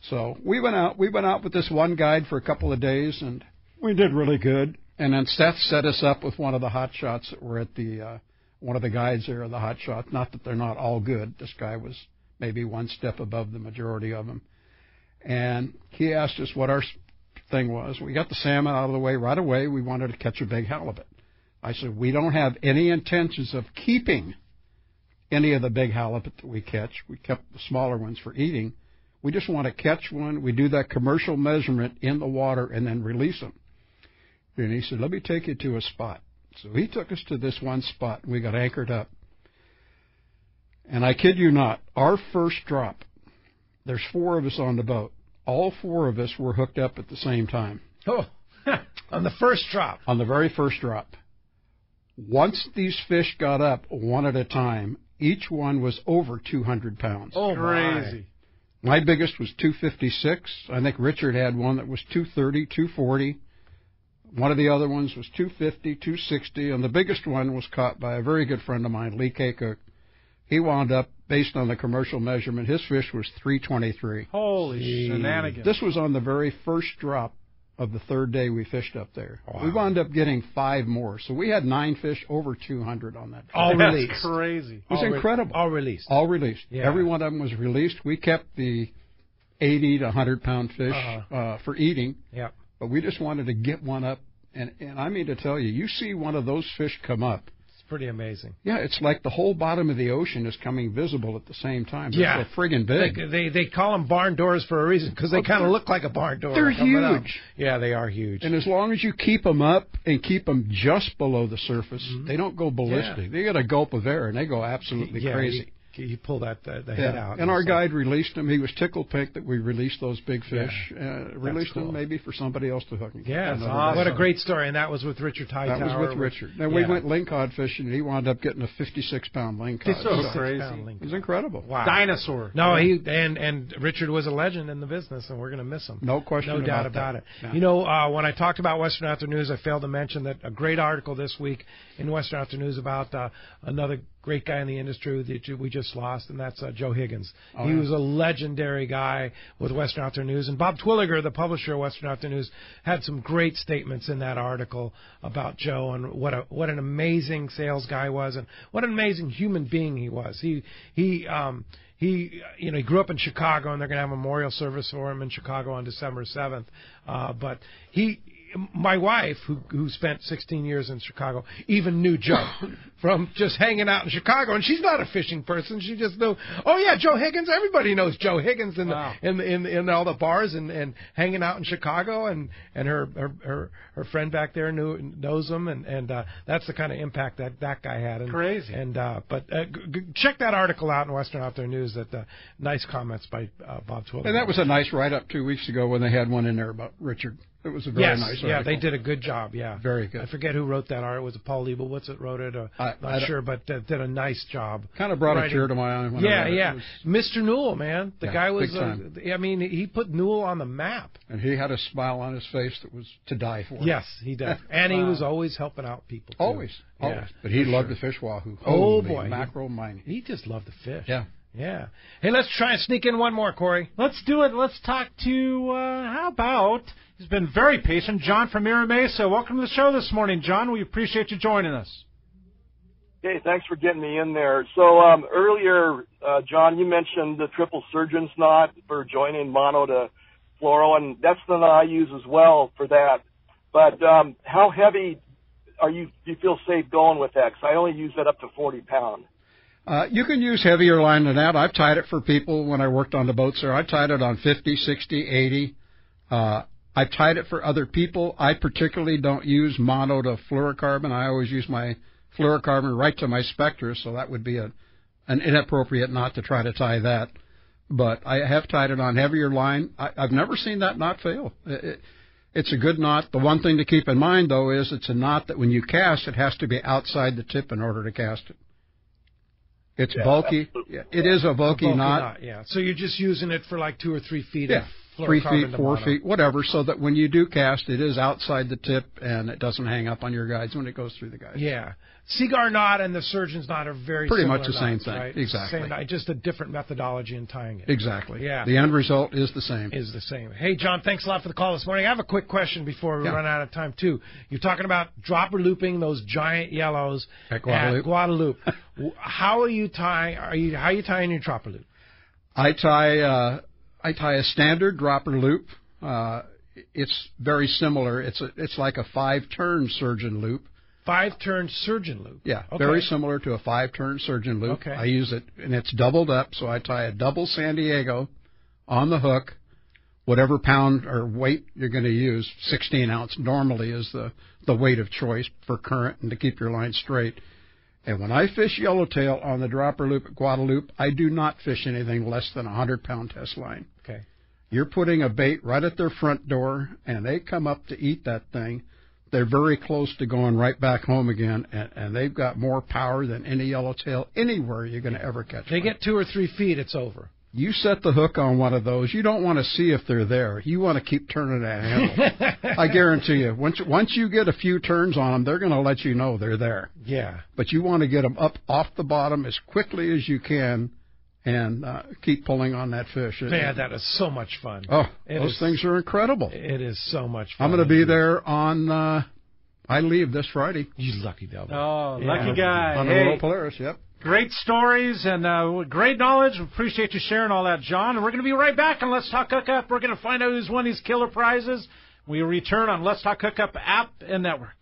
Speaker 4: So we went out with this one guide for a couple of days, and we did really good. And then Seth set us up with one of the hot shots that were at the one of the guides there, the hot shot. Not that they're not all good. This guy was maybe one step above the majority of them. And he asked us what our thing was. We got the salmon out of the way right away. We wanted to catch a big halibut. I said, we don't have any intentions of keeping any of the big halibut that we catch. We kept the smaller ones for eating. We just want to catch one. We do that commercial measurement in the water and then release them. And he said, let me take you to a spot. So he took us to this one spot, and we got anchored up. And I kid you not, our first drop, there's 4 of us on the boat. All 4 of us were hooked up at the same time.
Speaker 2: Oh, on the first drop.
Speaker 4: On the very first drop. Once these fish got up one at a time, each one was over 200 pounds.
Speaker 2: Oh, crazy.
Speaker 4: My biggest was 256. I think Richard had one that was 230, 240. One of the other ones was 250, 260. And the biggest one was caught by a very good friend of mine, Lee Kakuk. He wound up, based on the commercial measurement, his fish was 323.
Speaker 3: Holy shenanigans.
Speaker 4: This was on the very first drop of the third day we fished up there.
Speaker 2: Wow.
Speaker 4: We wound up getting 5 more. So we had 9 fish over 200 on that trip.
Speaker 2: All released.
Speaker 3: That's crazy.
Speaker 4: It was incredible.
Speaker 2: All released.
Speaker 4: All released.
Speaker 2: Yeah.
Speaker 4: Every one of them was released. We kept the 80 to 100-pound fish for eating.
Speaker 2: Yep.
Speaker 4: But we just wanted to get one up. And I mean to tell you, you see one of those fish come up.
Speaker 2: It's pretty amazing.
Speaker 4: Yeah, it's like the whole bottom of the ocean is coming visible at the same time. They're so friggin' big.
Speaker 2: They call them barn doors for a reason, because they kind of look like a barn door.
Speaker 4: They're huge.
Speaker 2: Yeah, they are huge.
Speaker 4: And as long as you keep them up and keep them just below the surface, they don't go ballistic.
Speaker 2: Yeah.
Speaker 4: They get a gulp of air, and they go absolutely crazy.
Speaker 2: You pull the head out.
Speaker 4: And our guide released them. He was tickled pink that we released those big fish. Released them maybe for somebody else to hook.
Speaker 2: Yeah, that's awesome. What a great story. And that was with Richard Hightower.
Speaker 4: That was with Richard. Then we went lingcod fishing, and he wound up getting a 56-pound lingcod.
Speaker 3: It's so crazy.
Speaker 4: It was incredible.
Speaker 2: Wow.
Speaker 3: Dinosaur.
Speaker 2: No, and Richard was a legend in the business, and we're going to miss him.
Speaker 4: No question
Speaker 2: No doubt about it. Yeah. You know, when I talked about Western Outdoor News, I failed to mention that a great article this week in Western Outdoor News about another great guy in the industry that we just lost, and that's Joe Higgins. He was a legendary guy with Western Outdoor News. And Bob Twilliger, the publisher of Western Outdoor News, had some great statements in that article about Joe and what an amazing sales guy was and what an amazing human being he was. He grew up in Chicago, and they're going to have a memorial service for him in Chicago on December 7th. But my wife, who spent 16 years in Chicago, even knew Joe from just hanging out in Chicago. And she's not a fishing person. She just knew, oh yeah, Joe Higgins. Everybody knows Joe Higgins in in all the bars and hanging out in Chicago. And her friend back there knows him. And that's the kind of impact that guy had. And,
Speaker 3: crazy.
Speaker 2: And but check that article out in Western Outdoor News. That nice comments by Bob Twilliger.
Speaker 4: And that was a nice write-up 2 weeks ago when they had one in there about Richard. It was a very nice article.
Speaker 2: Yeah, they did a good job, yeah.
Speaker 4: Very good.
Speaker 2: I forget who wrote that art. Was it Paul Leibowitz that wrote it? Not sure, but did a nice job.
Speaker 4: Kind of brought a tear to my eye. When I read it.
Speaker 2: Mr. Newell, man. The guy was,
Speaker 4: big time.
Speaker 2: I mean, he put Newell on the map.
Speaker 4: And he had a smile on his face that was to die for.
Speaker 2: Yes, he did. And he was always helping out people, too.
Speaker 4: Always. But he loved to fish wahoo.
Speaker 2: Oh, boy.
Speaker 4: Mackerel mining.
Speaker 2: He just loved to fish.
Speaker 4: Yeah.
Speaker 2: Yeah. Hey, let's try and sneak in one more, Corey.
Speaker 3: Let's do it. Let's talk to, how about, he's been very patient, John from Mira Mesa. Welcome to the show this morning, John. We appreciate you joining us.
Speaker 21: Hey, thanks for getting me in there. So earlier, John, you mentioned the triple surgeon's knot for joining mono to fluoro, and that's the knot I use as well for that. But how heavy do you feel safe going with that? Because I only use that up to 40 pounds.
Speaker 4: You can use heavier line than that. I've tied it for people when I worked on the boats there. I tied it on 50, 60, 80. I've tied it for other people. I particularly don't use mono to fluorocarbon. I always use my fluorocarbon right to my Spectra, so that would be an inappropriate knot to try to tie that. But I have tied it on heavier line. I've never seen that knot fail. It's a good knot. The one thing to keep in mind, though, is it's a knot that when you cast, it has to be outside the tip in order to cast it. It's bulky. Yeah, it is a bulky knot.
Speaker 2: Yeah. So you're just using it for like 2 or 3 feet.
Speaker 4: Yeah. 3 feet, 4 feet, whatever, so that when you do cast, it is outside the tip and it doesn't hang up on your guides when it goes through the guides.
Speaker 2: Yeah. Cigar knot and the surgeon's knot are very
Speaker 4: pretty
Speaker 2: similar
Speaker 4: much the same
Speaker 2: knots,
Speaker 4: thing.
Speaker 2: Right?
Speaker 4: Exactly.
Speaker 2: Same knot, just a different methodology in tying it.
Speaker 4: Exactly.
Speaker 2: Yeah.
Speaker 4: The end result is the same.
Speaker 2: Hey, John, thanks a lot for the call this morning. I have a quick question before we run out of time, too. You're talking about dropper looping those giant yellows
Speaker 4: at Guadalupe.
Speaker 2: How are you tying? How are you tying your dropper loop?
Speaker 4: I tie a standard dropper loop. It's very similar. It's like a 5-turn surgeon loop.
Speaker 2: 5-turn surgeon loop.
Speaker 4: Yeah,
Speaker 2: okay.
Speaker 4: Very similar to a 5-turn surgeon loop.
Speaker 2: Okay.
Speaker 4: I use it, and it's doubled up, so I tie a double San Diego on the hook, whatever pound or weight you're going to use. 16 ounce normally is the weight of choice for current and to keep your line straight. And when I fish yellowtail on the dropper loop at Guadalupe, I do not fish anything less than a 100-pound test line.
Speaker 2: Okay.
Speaker 4: You're putting a bait right at their front door, and they come up to eat that thing. They're very close to going right back home again, and they've got more power than any yellowtail anywhere you're going to ever catch.
Speaker 2: They get 2 or 3 feet, it's over.
Speaker 4: You set the hook on one of those, you don't want to see if they're there. You want to keep turning that handle. I guarantee you, once you get a few turns on them, they're going to let you know they're there.
Speaker 2: Yeah.
Speaker 4: But you want to get them up off the bottom as quickly as you can and keep pulling on that fish.
Speaker 2: Man, that is so much fun.
Speaker 4: Oh, those things are incredible.
Speaker 2: It is so much fun.
Speaker 4: I'm going to be there on, I leave this Friday.
Speaker 2: You lucky devil.
Speaker 3: Oh, lucky guy.
Speaker 4: On the Royal Polaris, yep.
Speaker 3: Great stories and great knowledge. We appreciate you sharing all that, John. And we're going to be right back on Let's Talk Hookup. We're going to find out who's won these killer prizes. We return on Let's Talk Hookup app and network.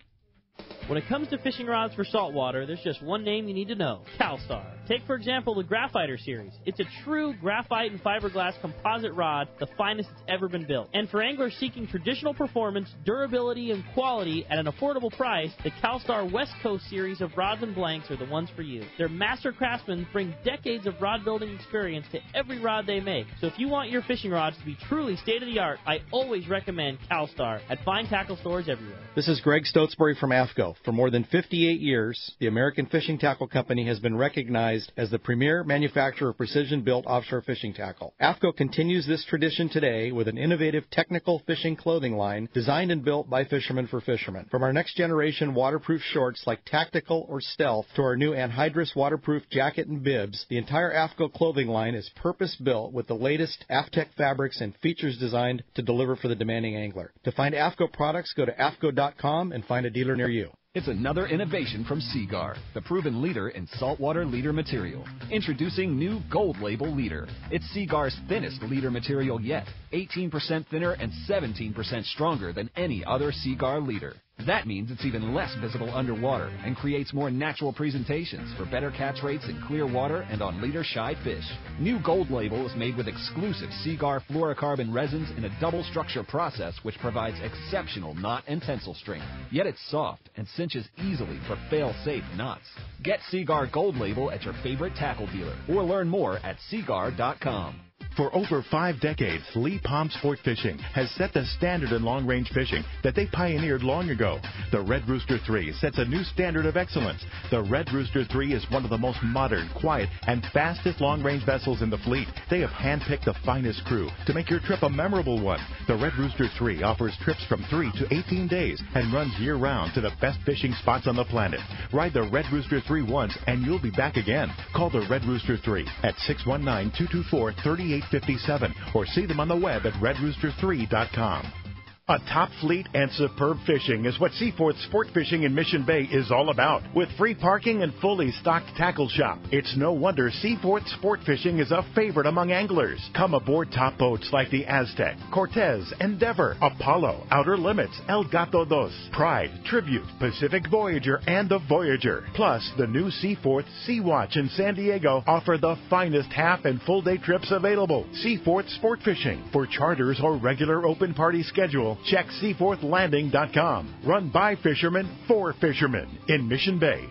Speaker 22: When it comes to fishing rods for saltwater, there's just one name you need to know, CalStar. Take, for example, the Graphiter series. It's a true graphite and fiberglass composite rod, the finest it's ever been built. And for anglers seeking traditional performance, durability, and quality at an affordable price, the CalStar West Coast series of rods and blanks are the ones for you. Their master craftsmen bring decades of rod building experience to every rod they make. So if you want your fishing rods to be truly state-of-the-art, I always recommend CalStar at fine tackle stores everywhere.
Speaker 23: This is Greg Stotesbury from AFCO. For more than 58 years, the American Fishing Tackle Company has been recognized as the premier manufacturer of precision-built offshore fishing tackle. AFCO continues this tradition today with an innovative technical fishing clothing line designed and built by fishermen for fishermen. From our next-generation waterproof shorts like Tactical or Stealth to our new anhydrous waterproof jacket and bibs, the entire AFCO clothing line is purpose-built with the latest AFTEC fabrics and features designed to deliver for the demanding angler. To find AFCO products, go to AFCO.com and find a dealer near you.
Speaker 1: It's another innovation from Seaguar, the proven leader in saltwater leader material. Introducing new Gold Label leader. It's Seaguar's thinnest leader material yet, 18% thinner and 17% stronger than any other Seaguar leader. That means it's even less visible underwater and creates more natural presentations for better catch rates in clear water and on leader-shy fish. New Gold Label is made with exclusive Seaguar fluorocarbon resins in a double structure process which provides exceptional knot and tensile strength. Yet it's soft and cinches easily for fail-safe knots. Get Seaguar Gold Label at your favorite tackle dealer or learn more at seaguar.com.
Speaker 5: For over 5 decades, Lee Palm Sport Fishing has set the standard in long-range fishing that they pioneered long ago. The Red Rooster 3 sets a new standard of excellence. The Red Rooster 3 is one of the most modern, quiet, and fastest long-range vessels in the fleet. They have handpicked the finest crew to make your trip a memorable one. The Red Rooster 3 offers trips from 3 to 18 days and runs year-round to the best fishing spots on the planet. Ride the Red Rooster 3 once, and you'll be back again. Call the Red Rooster 3 at 619-224-3857 or see them on the web at redrooster3.com. A top fleet and superb fishing is what Seaforth Sport Fishing in Mission Bay is all about. With free parking and fully stocked tackle shop, it's no wonder Seaforth Sport Fishing is a favorite among anglers. Come aboard top boats like the Aztec, Cortez, Endeavor, Apollo, Outer Limits, El Gato Dos, Pride, Tribute, Pacific Voyager, and the Voyager. Plus, the new Seaforth Sea Watch in San Diego offer the finest half and full day trips available. Seaforth Sport Fishing. For charters or regular open party schedule, check seaforthlanding.com. Run by fishermen for fishermen in Mission Bay.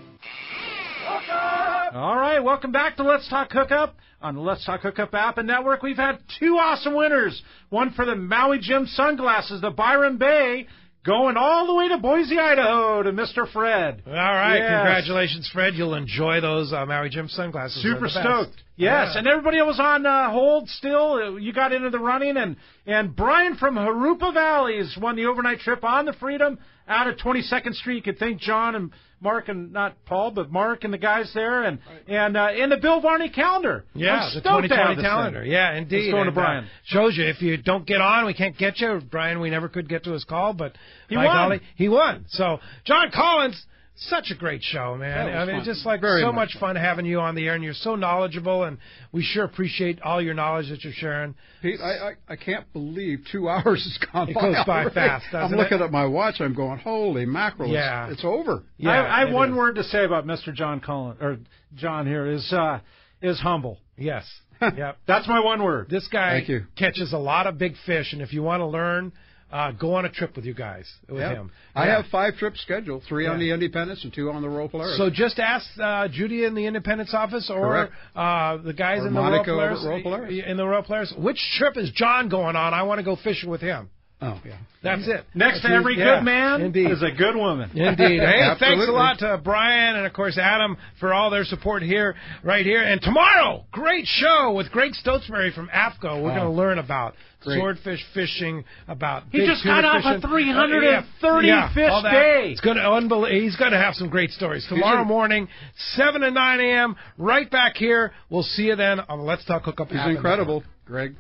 Speaker 3: All right, welcome back to Let's Talk Hookup. On the Let's Talk Hookup app and network, we've had 2 awesome winners. One for the Maui Jim sunglasses, the Byron Bay, going all the way to Boise, Idaho, to Mr. Fred.
Speaker 2: All right,
Speaker 3: yes.
Speaker 2: Congratulations, Fred. You'll enjoy those Maui Jim sunglasses.
Speaker 3: Super stoked. Yes, and everybody that was on hold still, you got into the running, and Brian from Harupa Valleys won the overnight trip on the Freedom out at 22nd Street. You could thank John and Mark, and not Paul, but Mark and the guys there, and in the Bill Varney calendar.
Speaker 2: Yeah, the 2020 calendar. Yeah, indeed.
Speaker 3: It's going to Brian.
Speaker 2: Shows you, if you don't get on, we can't get you. Brian, we never could get to his call, but
Speaker 3: he won.
Speaker 2: Golly, he won. So, John Collins, such a great show, man. I mean,
Speaker 4: fun.
Speaker 2: Just like
Speaker 4: Very
Speaker 2: so
Speaker 4: much
Speaker 2: much fun having you on the air, and you're so knowledgeable, and we sure appreciate all your knowledge that you're sharing.
Speaker 4: Pete, I can't believe 2 hours has gone by.
Speaker 2: It goes by
Speaker 4: already.
Speaker 2: fast, doesn't
Speaker 4: I'm looking at my watch. I'm going, holy mackerel!
Speaker 2: Yeah.
Speaker 4: It's over.
Speaker 3: Yeah, I have one word to say about Mr. John Collins, or John here, is humble.
Speaker 2: Yes. Yep.
Speaker 3: That's my one word.
Speaker 2: This guy catches a lot of big fish, and if you want to learn, go on a trip with you guys, with him.
Speaker 4: I have 5 trips scheduled, 3 on the Independence and 2 on the Royal Polaris.
Speaker 2: So just ask Judy in the Independence office or the guys in the Royal Polaris. In the Royal Polaris. Which trip is John going on? I want to go fishing with him.
Speaker 4: Oh, yeah.
Speaker 2: That's it.
Speaker 3: Next to every good man is a good woman.
Speaker 2: Indeed. Hey, thanks a lot to Brian and, of course, Adam for all their support right here. And tomorrow, great show with Greg Stotesbury from AFCO. We're going to learn about swordfish fishing, about
Speaker 3: he just got off a 330 fish day.
Speaker 2: It's going to he's going to have some great stories. Tomorrow morning, 7 to 9 a.m., right back here. We'll see you then on Let's Talk Hookup.
Speaker 4: He's incredible, Greg.